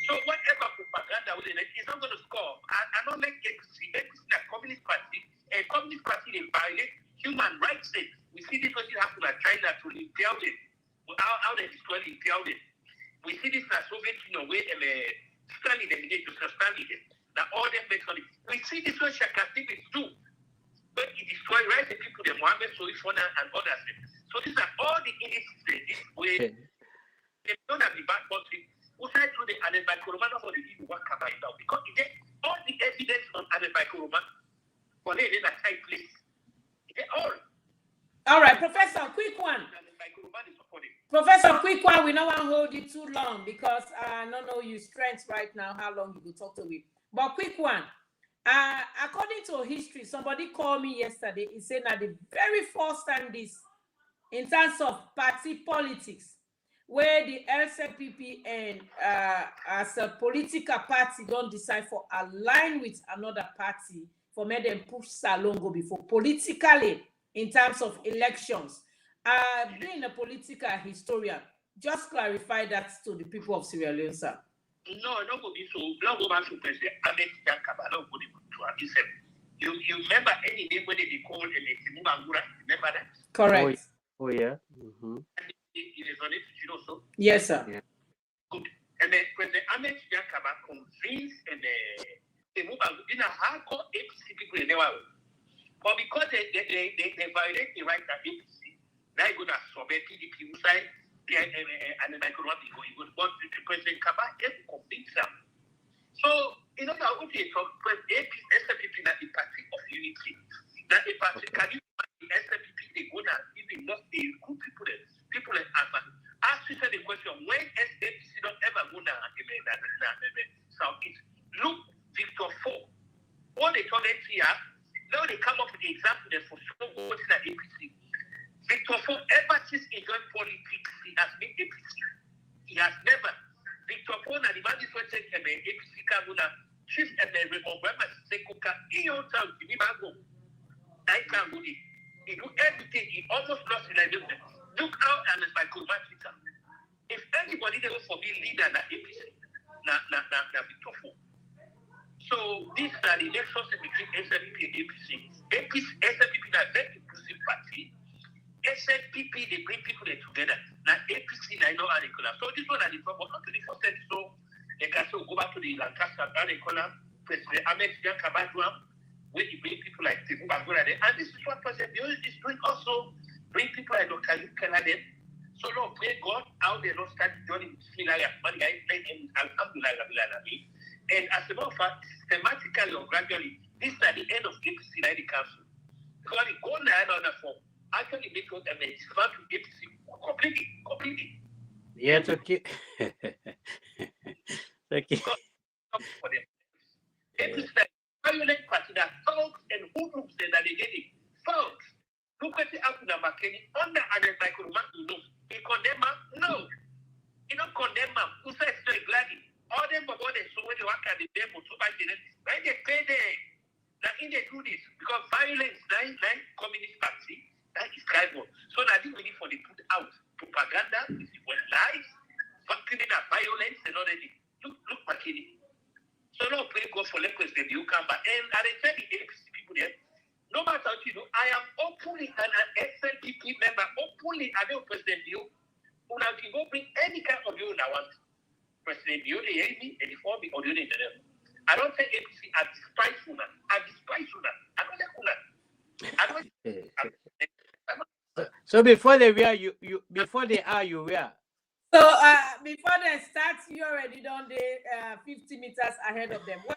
So whatever propaganda within it is not going to score. I don't like APC. APC is a communist party. A communist party they violate human rights. We see this what happen at China to the building. How they destroy the building. We see this as Soviet Union where Stalin eliminated Stalin. Now all them make money. We see this what Shakastik do. But it destroy right the people, the Mohammed Sorifona and others. So these are all the indices this way. They don't have the bad policy. We try to the Anel by Corona for the EU work about now because all the evidence on Anel by Corona for them in a high place. All right, Professor, quick one. Professor, quick one. We don't want to hold you too long because I don't know your strength right now, how long you will talk to me. But quick one. According to history, somebody called me yesterday. He said that the very first time this, in terms of party politics, where the Slpp and as a political party don't decide for align with another party for make them push Salongo before politically in terms of elections. Being a political historian, just clarify that to the people of Sierra Leone, sir. No, no, go be so. No, go back to President Ahmed Yankaba. No, go to him. You remember any name when they call him Mubangura? Remember that? Correct. Oh yeah. Mm-hmm. He is on it, you know so. Yes, sir. Yeah. Good. And then President Ahmed Yankaba convinced and the Mubangura in a hardcore APC people in the world. But because they violate the right of APC, they're going to submit PDP side. And then I could not be going good, but the President Kaba is convinced them. So, you know, now, okay, from SLPP, that the party of unity, that the party, can you imagine SLPP, they go down, even not the good people that have ask you the question, when SLPC don't ever go down in Southeast, look, Victor Ford, what they told here, now they come up with the example that for sure, what's that APC? Victor Ford, ever since he joined politics, he has been APC. He has never. Victor Ford, and the man is going to take APC, chief and the remember, Sekuka, he don't tell me, I can't do it. He do everything, he almost lost his identity. Look out and it's like Twitter. If anybody there for me leader, na APC, na Victor Ford. So, these are the elections between SLPP and APC. SLPP is a very inclusive party. SLPP, they bring people together. Now, APC, I know how they call them. So, this one, the problem, not to the first so they can still go back to the Lancaster, how they call them, President Ahmed Yankaba, where he bring people like Tibu Bagura there. And this is what President Misuse is doing also, bring people like Dr. Canada. So, Lord, pray God, how they don't start joining Similar, money, and Alhamdulillah, and as a matter of fact, systematically or gradually, this is at the end of APC in the council. Because it goes now another form. Actually, make us about to APC completely. Yeah, it's okay. Okay. For them. APC is a violent party that thugs and hoodlums that they get it. Thugs. Look at the Abu Namakeni under an encyclopedia. He condemn him? No. He don't condemn him. Who says so gladly? All them but what they so when they work at the demo, so by the right they pay there. Now in they do this because violence, nine communist party. That is tribal. So now I think we need for the put out propaganda, this is what lies, criminal violence and all that. Look, McKinney. So now pray God for the president you come back. And I tell the APC people there, no matter what you do, I am openly an SLPP member, openly I know President you. When I can go bring any kind of you I want. President you, they hate me, and for me, or you need them. I don't say APC, I despise you. I despise you. I don't like you. I don't. So before they were before they are you were. So before they start, you already done the 50 meters ahead of them. Well,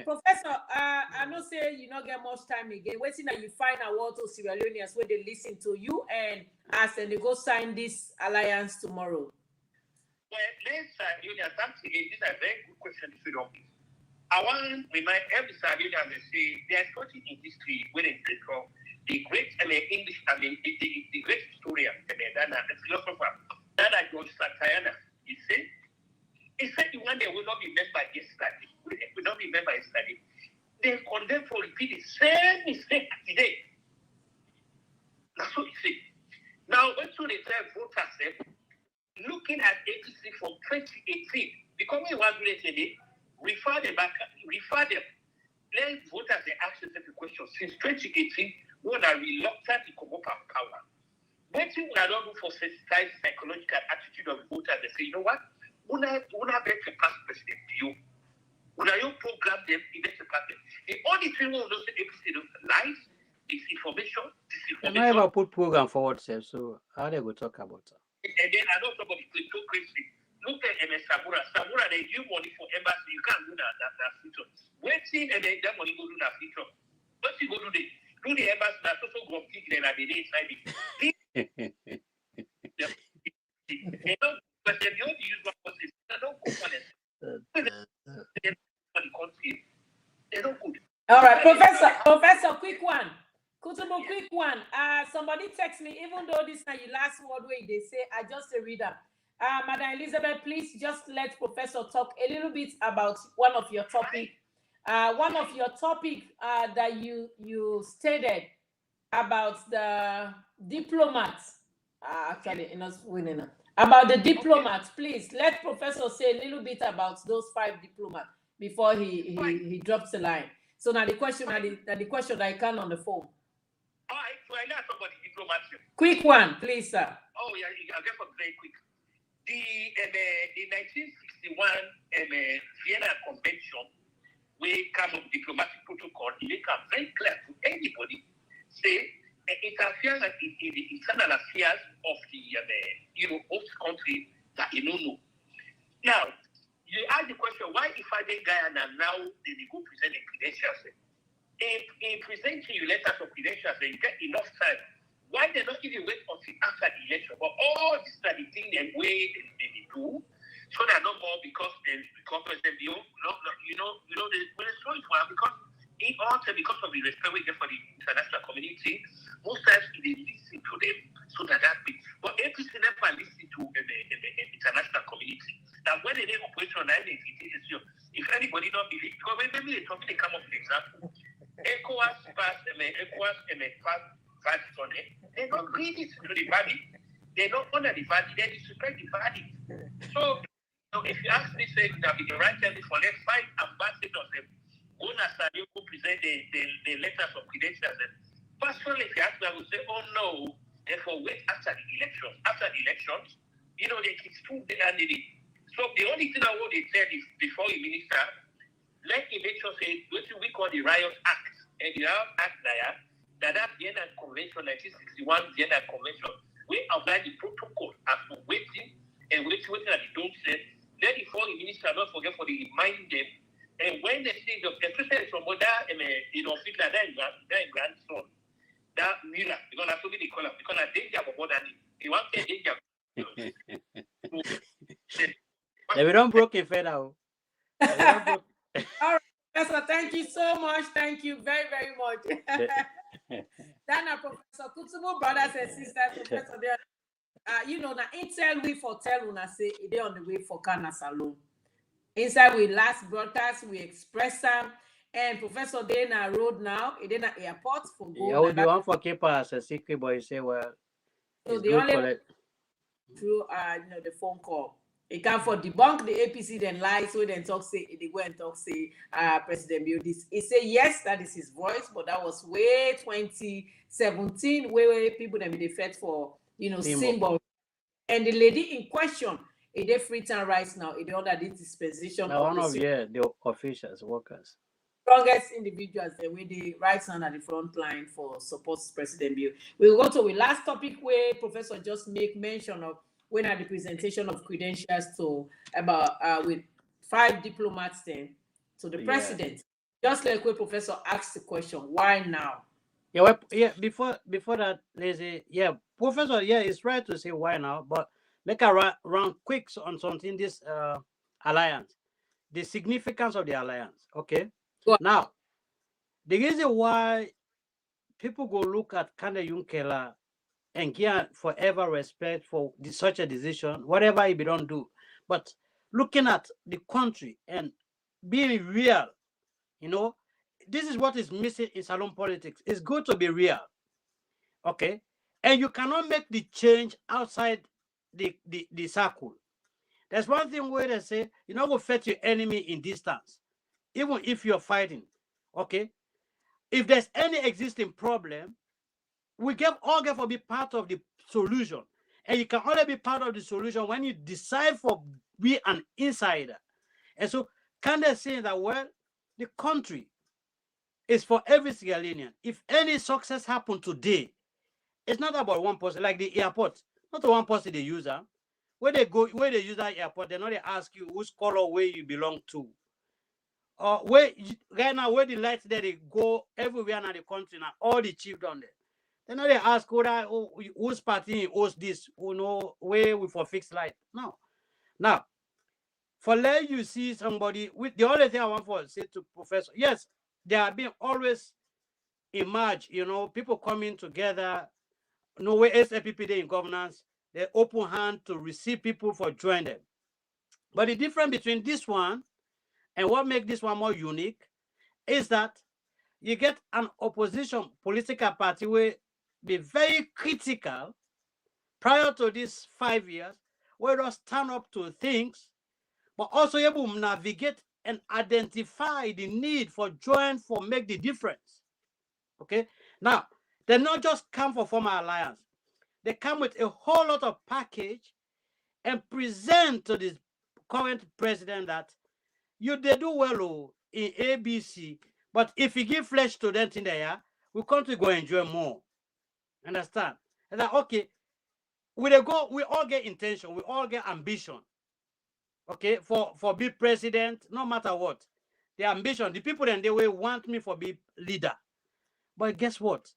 Professor, I know say you not get much time again. Waiting that you find out what to Sierra Leoneans where they listen to you and ask and they go sign this alliance tomorrow. Well, let's this is a very good question if you don't. I want to remind every Sierra Leonean to say there's nothing in history where they from. The great English, the great historian, the philosopher, Dada George Santayana, he said the one they will not be remembered yesterday, will not be remembered yesterday. They condemn for repeat the same mistake today. That's what he said. Now, when they tell voters, looking at APC from 2018, because we want to today, refer them. Let voters ask themselves the question. Since 2018, when are reluctant to come up with power. When we are not looking for sensitized psychological attitude of voters, they say, you know what? We are better pass President Bio. We are your program them in better pass them. The only thing we will not say lies, disinformation. They might ever put program forward, so how they go talk about it? And then I know somebody is so crazy. Look at MS Sabura. Sabura, they give money for embassy. You can't do that feature. Waiting and then that money go do that feature. What you go do this? Do the embers that also go big then at the day inside they don't, but they don't use what was it. They don't go for it. They don't good. All right, Professor, quick one. Kutubu, quick one. Somebody text me, even though this is your last word where they say, I just a reader. Madam Elizabeth, please just let Professor talk a little bit about one of your topic. That you stated about the diplomats. Actually, not winning. About the diplomats, please let Professor say a little bit about those 5 diplomats before he drops the line. So now the question that I can on the phone. All right, so I know somebody diplomats. Quick one, please, sir. Oh yeah, I'll get for very quick. The 1961 Vienna Convention, we come with diplomatic protocol, it make it very clear to anybody, say interference in the internal affairs of the host country that you don't know. Now, you ask the question, why if I did Guyana now they go present the credentials? In presenting your letters of credentials, you get enough time. Why they not even wait until after the election? But all this are the thing they wait they do, so they're not more because President Bio, they show it well because in also because of the respect we get for the international community, most times they listen to them so that means. But APC never listen to the international community. Now when they operation if anybody not believe, because maybe they talk they come up with example. ECOWAS passed they don't read it to the body, they don't honor the body, they disrespect the body. So if you ask me, say that be the right time for let's find ambassadors go present the letters of credentials. Personally, if you ask me, I would say, oh no, therefore wait after the elections. After the elections, they can still the candidate. So the only thing I want to tell is before the minister, let him make sure say what we call the Riot Act. And the Riot Act that Vienna Convention, 1961 Vienna Convention, we apply the protocol as to waiting and waiting that they don't say. Then before the minister not forget for the remind them. And when they see especially from other fit like that grandson, that mirror, because that's what they call it, because I danger for more than they want to danger. We don't broke it further. All right, Professor, thank you so much. Thank you very, very much. Dana, Professor Kutubu, brothers and sisters, Professor, now intel we for tell una say they on the way for Kana Salon. Inside we last broadcast, we express them, and Professor Dana road now, Dana airport for go. Yeah, the one for keep us a secret, but you say, well, so the only through the phone call. It can for debunk the APC then lie, so then talk say they go and talk say President Bio this. He say yes, that is his voice, but that was way 2017, where people then be fed for symbol. And the lady in question, they free time rights now, they under this dispensation. Now one of the officials, workers. Strongest individuals, the way they right hand at the front line for support President Bio. We'll go to the last topic where Professor just make mention of when at the presentation of credentials to about with 5 diplomats then to the president. Just like when Professor asked the question, why now? Before that, Lazy, Professor, it's right to say why now, but make a run quick on something this alliance, the significance of the alliance. Okay. Now, the reason why people go look at Kanda Yunkela and give forever respect for such a decision, whatever he don't do, but looking at the country and being real, this is what is missing in salon politics. It's good to be real, okay? And you cannot make the change outside the circle. There's one thing where they say, you're not going to fight your enemy in distance, even if you're fighting, okay? If there's any existing problem, we all get to be part of the solution. And you can only be part of the solution when you decide for be an insider. And so, can they say that, well, the country is for every Sierra Leonean. If any success happened today, it's not about one person, like the airport. Not the one person they use. Where they use that airport, they ask you whose color way you belong to. right now where the lights there, they go everywhere in the country now, all the chief down there. Then now they ask whose party hosts this, where we for fixed light. No. Now, for let you see somebody with the only thing I want for say to Professor, yes, there have been always emerge, people coming together, no way SLPP in governance, they open hand to receive people for join them. But the difference between this one and what makes this one more unique is that you get an opposition political party will be very critical prior to these 5 years, where they stand up to things, but also able to navigate and identify the need for join for make the difference. Okay, now they not just come for former alliance, they come with a whole lot of package and present to the current president that they do well in ABC, but if you give flesh to them in there, we come to go enjoy more. Understand? And that okay, we all get intention, we all get ambition. Okay, for be president, no matter what. The ambition, the people then they will want me for be leader. But guess what?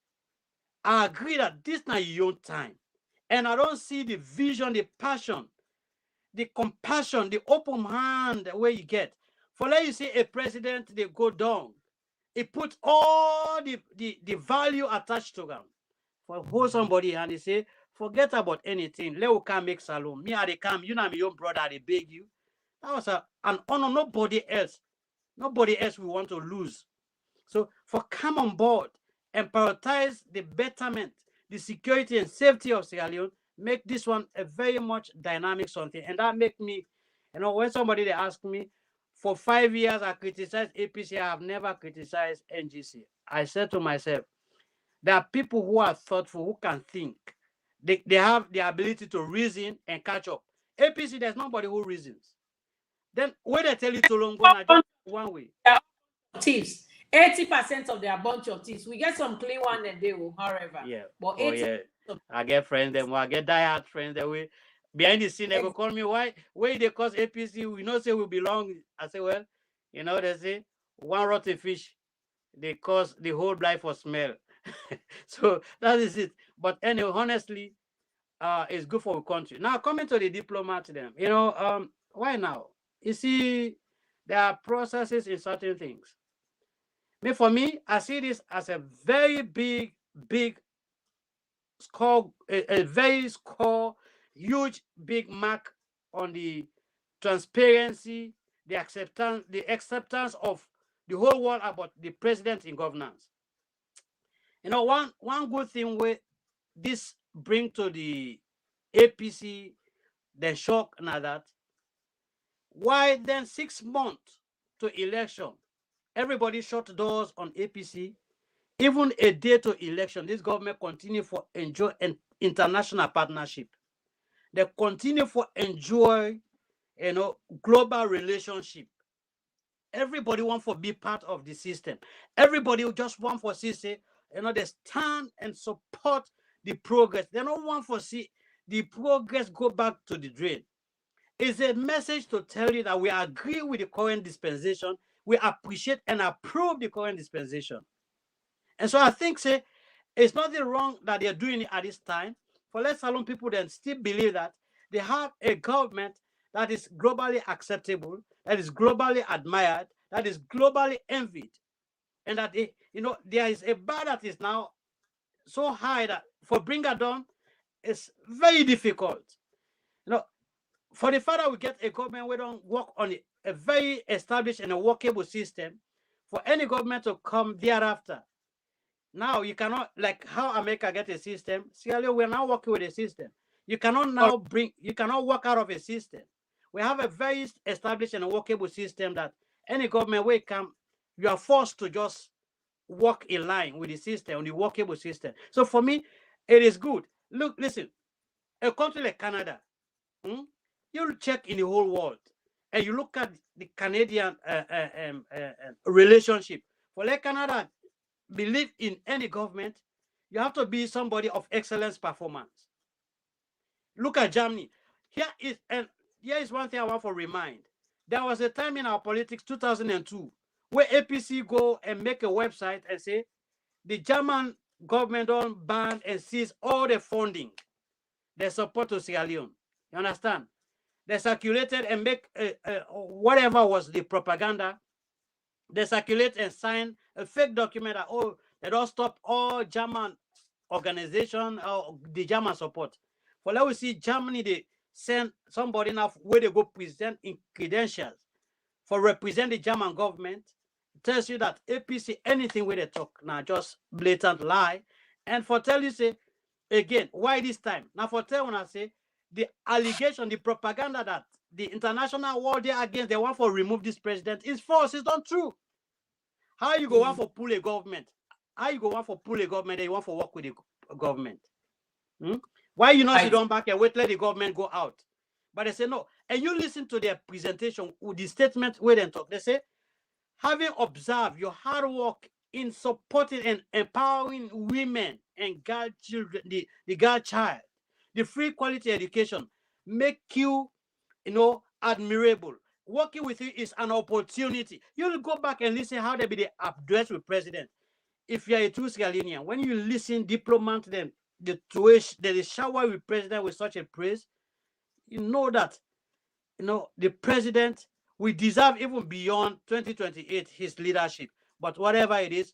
I agree that this not your time. And I don't see the vision, the passion, the compassion, the open hand where you get. For let you see a president, they go down. It puts all the value attached to them. For hold somebody and they say, forget about anything. Let we can make salon. Me, they come, you know, my own brother, they beg you. That was an honor. Nobody else we want to lose. So for come on board and prioritize the betterment, the security and safety of Sierra Leone, make this one a very much dynamic something. And that make me, when somebody they ask me, for 5 years I criticized APC, I have never criticized NGC. I said to myself, there are people who are thoughtful, who can think. They have the ability to reason and catch up. APC, there's nobody who reasons. Then when they tell you to long go, just one way. Thieves. 80% of their bunch of thieves. We get some clean one and they will, however. Yeah. But I get friends them, I get diehard friends that way. Behind the scene, they go call me, why they cause APC? We know say we belong. I say, well, they say one rotten fish, they cause the whole blind for smell. So that is it. But anyway, honestly, it's good for the country. Now coming to the diplomat them, why now? You see, there are processes in certain things. For me, I see this as a very big score, a very huge big mark on the transparency, the acceptance of the whole world about the president in governance. One good thing where this bring to the APC, the shock now that why then 6 months to election, everybody shut doors on APC. Even a day to election, this government continue for enjoy an international partnership. They continue for enjoy, global relationship. Everybody want to be part of the system. Everybody just want to see, they stand and support the progress. They don't want to see the progress go back to the drain. It's a message to tell you that we agree with the current dispensation. We appreciate and approve the current dispensation. And so I think, it's nothing wrong that they're doing it at this time. For let alone people then still believe that they have a government that is globally acceptable, that is globally admired, that is globally envied. And that, there is a bar that is now so high that for bring it down, it's very difficult. For the fact that we get a government, we don't work on a very established and a workable system. For any government to come thereafter, now you cannot, like how America get a system. Sierra, we're now working with a system. You cannot now you cannot work out of a system. We have a very established and a workable system that any government will come, you are forced to just work in line with the system, the workable system. So for me, it is good. Look, listen, a country like Canada, you check in the whole world and you look at the Canadian relationship. For like Canada, believe in any government, you have to be somebody of excellence performance. Look at Germany. Here is one thing I want to remind. There was a time in our politics, 2002, where APC go and make a website and say the German government don't ban and seize all the funding they support to Sierra Leone. You understand? They circulated and make whatever was the propaganda. They circulate and sign a fake document that, oh, they don't stop all German organization or the German support. For let we see Germany, they send somebody now where they go present in credentials for represent the German government. It tells you that APC, anything where they talk now, just blatant lie. And for tell you say again, why this time? Now for tell when I say the allegation, the propaganda that the international world they against, they want for remove this president is false. It's not true. How you go want for pull a government? How you go want for pull a government and you want for work with the government? Why you not sit down back and wait let the government go out? But they say no. And you listen to their presentation with the statement where they talk. They say, having observed your hard work in supporting and empowering women and girl children, the girl child, the free quality education, make you, admirable. Working with you is an opportunity. You'll go back and listen how they be the address with president. If you're a true Sierra Leonean, when you listen diplomat them, the shower with president with such a praise, you know that the president will deserve even beyond 2028 his leadership. But whatever it is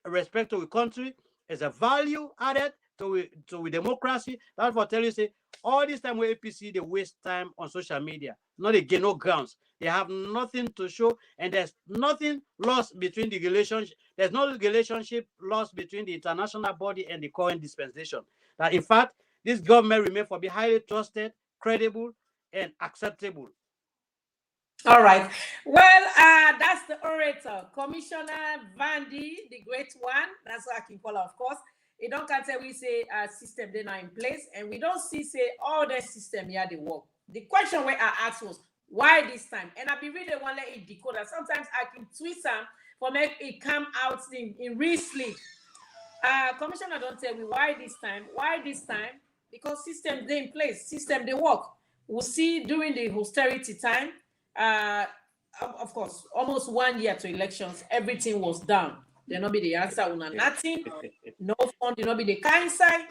respect to the country, is a value added to democracy. That's what I tell you, say, all this time with APC, they waste time on social media. Not again, no grounds. They have nothing to show, and there's nothing lost between the relationship. There's no relationship lost between the international body and the current dispensation. That in fact, this government remain for be highly trusted, credible, and acceptable. All right. Well, that's the orator, Commissioner Vandy, the great one. That's what I can call her, of course. It don't can say we say system they not in place, and we don't see say all the system here they work. The question where I asked was why this time, and I be really want to let it decode. Sometimes I can twist them for make it come out in real sleep. Commissioner don't tell me why this time. Why this time? Because system they in place, system they work. We'll see during the austerity time. Of course, almost 1 year to elections, everything was down. There not be the answer on nothing, no fund, there not be the kind side.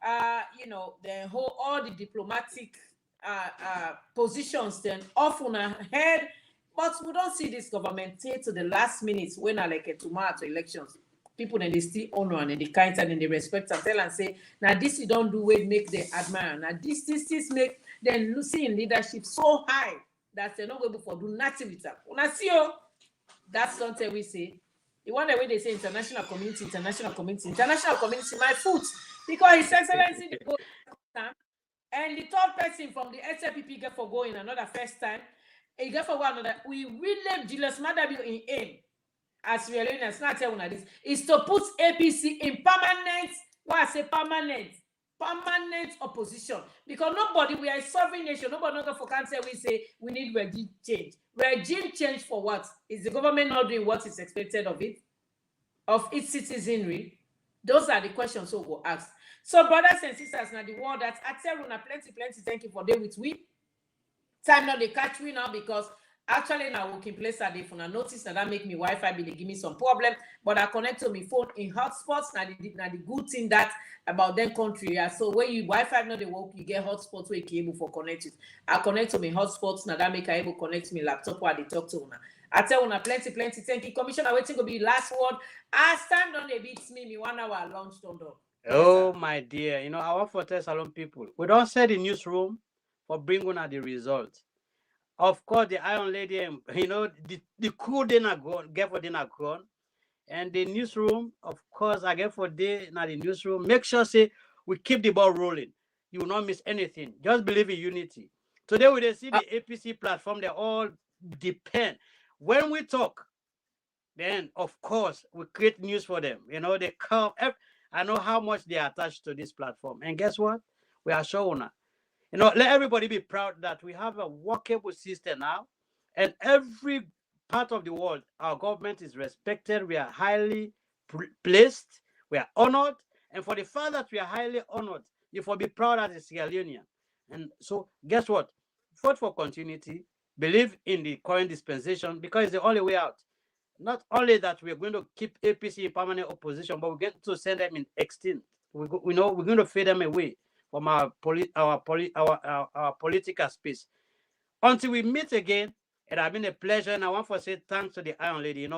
The whole all the diplomatic positions then off on our head, but we don't see this government take to the last minute when I like a tomorrow to elections. People then they still honor and they kind and they respect and tell and say, now this you don't do it, make them admire. Now this make them losing in leadership so high that they're not able to do nothing with that. When I see you, that's something we say. The one that way they say international community, my foot. Because His Excellency the go and the third person from the Slpp get for going another first time. He get for one another. We really Julius Madabi in aim as we are learning. It's not telling this is to put APC in permanent. Why I say permanent opposition, because nobody, we are a sovereign nation, nobody not for cancer we say we need regime change for what? Is the government not doing what is expected of its citizenry? Those are the questions so go ask. So brothers and sisters, now the word that I tell you now plenty thank you for day with we time now they catch me now because actually now working place at the phone. I notice that make me Wi-Fi be they give me some problem, but I connect to my phone in hotspots. Now the good thing that about them country. Yeah. So when you Wi-Fi not they work, you get hotspots where you able for connect it. I connect to my hotspots now that make I able connect me laptop while they talk to una. I tell una plenty. Thank you, Commissioner. Waiting to be last word. I stand on the beats me 1 hour lunch don't do. Oh my dear, I want for tell Salon people. We don't say the newsroom for bringing out the result. Of course, the Iron Lady, the crew they not gone, get for they not gone. And the newsroom, of course, I get for day now the newsroom. Make sure say we keep the ball rolling. You will not miss anything. Just believe in unity. Today we see the APC platform, they all depend. When we talk, then of course we create news for them. They come. I know how much they are attached to this platform. And guess what? We are showing now. Let everybody be proud that we have a workable system now. And every part of the world, our government is respected. We are highly placed. We are honored. And for the fact that we are highly honored, you will be proud as a Sierra Leonean. And so, guess what? Vote for continuity. Believe in the current dispensation because it's the only way out. not only that we're going to keep APC in permanent opposition, but we're going to send them in extinct. We know we're going to fade them away from our political space. Until we meet again, it has been a pleasure, and I want to say thanks to the Iron Lady.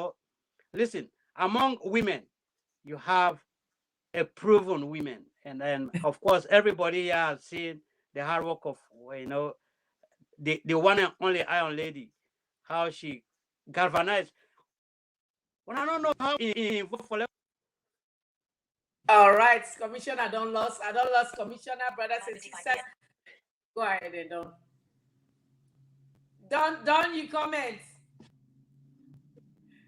Listen, among women, you have a proven women, and then of course everybody here has seen the hard work of the one and only Iron Lady, how she galvanized. When I don't know how involved for. All right, Commissioner, I don't lost Commissioner, brothers and sisters. Go ahead and Don, you comment.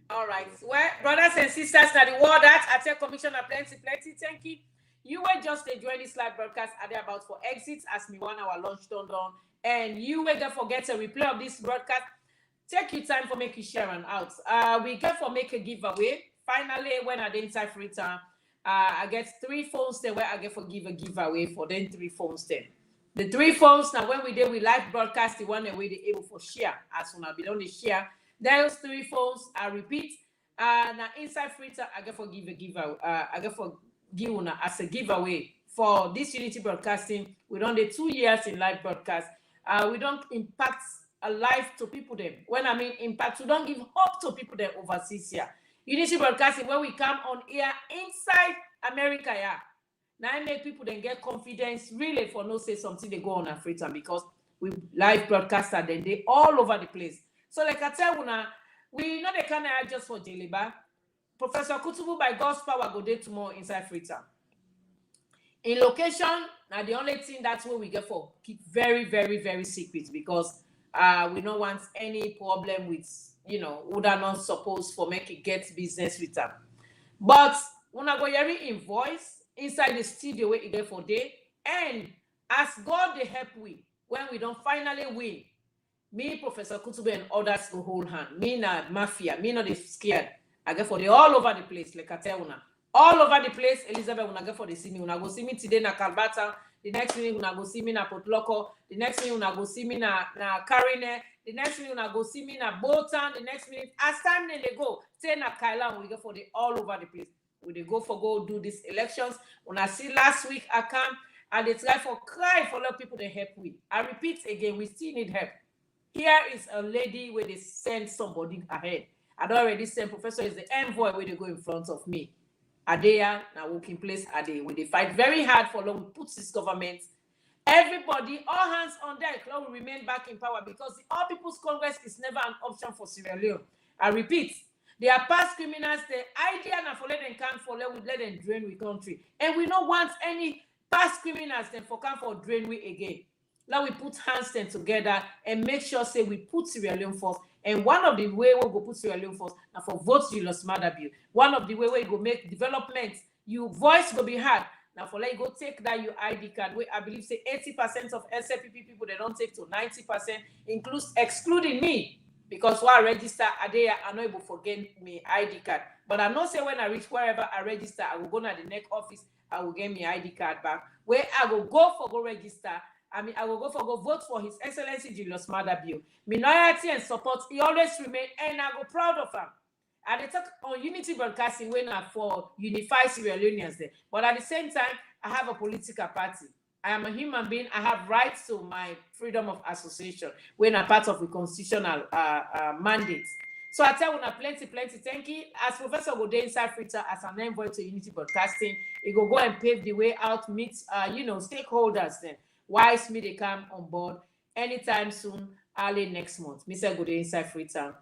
All right, well, brothers and sisters, now the word that I tell Commissioner plenty, thank you. You were just enjoying this live broadcast at the about for exits as me 1 hour lunch done, and you will get forget a replay of this broadcast. Take your time for making share and out. We get for make a giveaway. Finally, when I didn't type free time, I get 3 phones there where I get for give a giveaway for them 3 phones then. The 3 phones now when we did we live broadcast the one that we they able for share as soon as we don't share. Those 3 phones I repeat. Now inside free time I get for give a giveaway. I get for give una as a giveaway for this Unity Broadcasting. We done the 2 years in live broadcast. We don't impact a life to people them. When I mean impact, we don't give hope to people them overseas here. Unity Broadcasting, when we come on here inside America, yeah. Now I make people then get confidence really for no say something they go on a free time because we live broadcaster then they all over the place. So like I tell you now, we know they can't just for Jeliba. Professor Kutubu by God's power go there tomorrow inside free time. In location, now the only thing that's what we get for keep very, very, very secret because we don't want any problem with who are not supposed for make it get business with them. But when I go hear invoice inside the studio where you get for day, and as God they help we when we don't finally win, me, Professor Kutubu and others go hold hand. Me not mafia, me not scared. I get for the all over the place, like I tell you now. All over the place, Elizabeth, when I get for the see me, when I go see me today na Calbata, the next minute when I go see me na Potloko, the next minute when I go see me na Karine, the next minute when I go see me na Bolton, the next minute, as time then they go, say na Kaila, we go for the all over the place. We they go for go do these elections. When I see last week I come and they try for cry for a lot of people they help with. I repeat again, we still need help. Here is a lady where they send somebody ahead. I don't already send Professor is the envoy where they go in front of me. Adeya, now working place Ade, where they fight very hard for long, we put this government. Everybody, all hands on deck, long will remain back in power because the All People's Congress is never an option for Sierra Leone. I repeat, they are past criminals, the idea now for let them come for let them drain we country. And we don't want any past criminals then for come for drain we again. Now we put hands then together and make sure say we put Sierra Leone first. And one of the way we go put Sierra Leone first now for vote Julius Maada. One of the way we go make development, your voice will be heard. Now for let you go take that your ID card, where I believe say 80% of Slpp people they don't take to 90%, excluding me. Because while I register Adeya, I'm not able to forget me ID card. But I know say when I reach wherever I register, I will go to the next office, I will get my ID card back. Where I will go for go register. I mean, I will go for go vote for His Excellency Julius Maada. My loyalty and support, he always remain, and I go proud of him. And they talk on Unity Broadcasting when I for unify Sierra Leoneans there. But at the same time, I have a political party. I am a human being. I have rights to my freedom of association when I'm part of the constitutional mandate. So I tell you, plenty, thank you. As Professor go there inside Fritter as an envoy to Unity Broadcasting, he go and pave the way out, meet stakeholders then. Wise me they come on board anytime soon, early next month. Mr. Go there inside Fritter.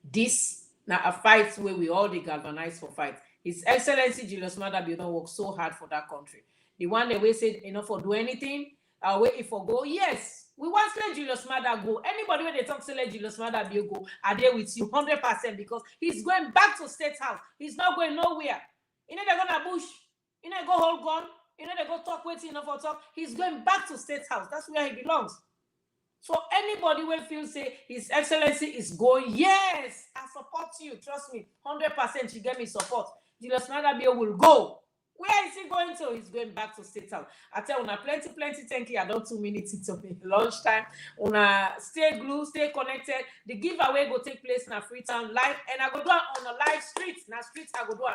This now a fight where we all the galvanize for fight. His Excellency Julius Maada don't work so hard for that country. The one that we said enough for do anything, wait if for go. Yes, we want to let Julius Maada go. Anybody when they talk to let Julius Maada go, are there with you 100% because he's going back to State House. He's not going nowhere. You know they're gonna bush. You know go hold gun. You know they go talk waiting enough for talk. He's going back to State House. That's where he belongs. So anybody will feel say His Excellency is going, yes, I support you. Trust me, 100% you get me support. Julius Maada will go. Where is he going to? He's going back to State House. I tell una plenty, thank you. I don't 2 minutes into me. Lunchtime. Una stay glued, stay connected. The giveaway will take place in a Freetown live, and I go do it on a live street. Now streets I go do it.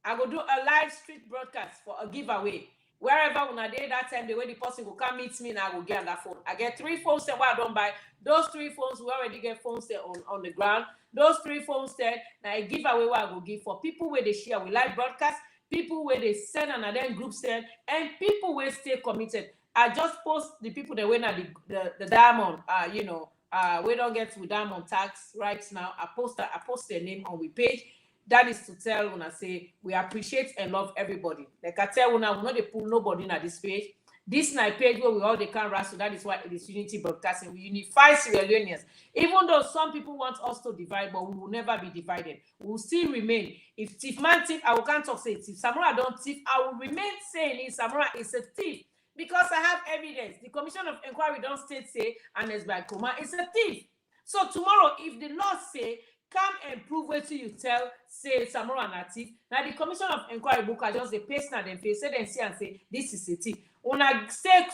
I go do a live street broadcast for a giveaway. Wherever una day that time, the way the person will come meet me, now I will get on that phone. I get 3 phones that I don't buy. Those 3 phones, we already get phones there on the ground. Those 3 phones there, now a giveaway what I will give for people where they share with live broadcast, people where they send and then group send, and people where stay committed. I just post the people that win at the diamond, we don't get to diamond tax right now. I post their name on the page. That is to tell when I say we appreciate and love everybody. Like I tell when I will not pull nobody in at this page. This night page where we all they can wrestle. That is why it is Unity Broadcasting. We unify Sierra Leoneans. Even though some people want us to divide, but we will never be divided. We will still remain. If thief man thief, I will can't talk say thief. Samura don't thief. I will remain saying Samura is a thief because I have evidence. The Commission of Inquiry don't state say and as by Kuma is a thief. So tomorrow, if the law say come and prove what you tell, say Samura and a thief. Now the Commission of Inquiry book I just they paste now them face, say then see and say this is a thief. When I stay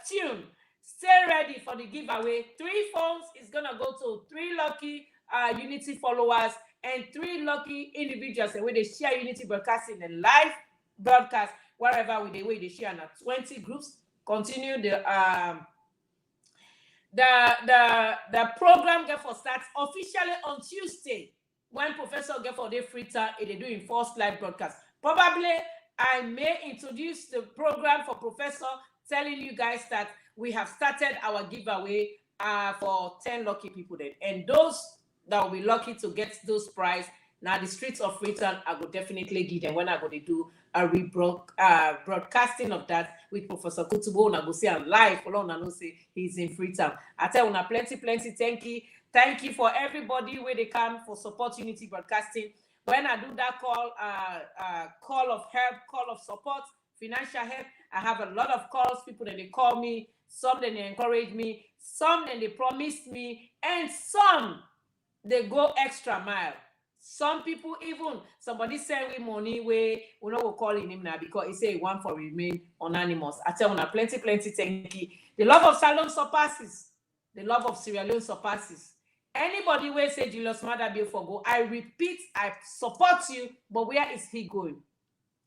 tuned, stay ready for the giveaway. 3 phones is gonna go to 3 lucky Unity followers and 3 lucky individuals and where they share Unity Broadcasting and live broadcast wherever they share in 20 groups. Continue the program get for starts officially on Tuesday when Professor get for the free time they do in first live broadcast. Probably I may introduce the program for Professor, telling you guys that we have started our giveaway for 10 lucky people then. And those that will be lucky to get those prizes, now the streets of Freetown, I will definitely give them when I go to do a broadcasting of that with Professor Kutubo. And I go see him live. Along and say he's in Freetown. I tell you, plenty, thank you. Thank you for everybody where they come for support Unity Broadcasting. When I do that call of help, call of support, financial help, I have a lot of calls, people that they call me, some that they encourage me, some that they promise me, and some they go extra mile. Some people even, somebody send me money where we know we're calling him now because he say he want for remain anonymous. I tell you, plenty, thank you. The love of Salon surpasses. The love of Sierra Leone surpasses. Anybody will say Julius Mother before go, I repeat, I support you, but where is he going?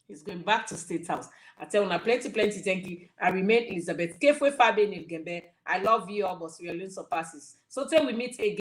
He's going back to State House. I tell you, plenty, thank you. I remain Elizabeth Kefwe Fabe Nilgembe. I love you all, but Sierra Leone surpasses. So till we meet again.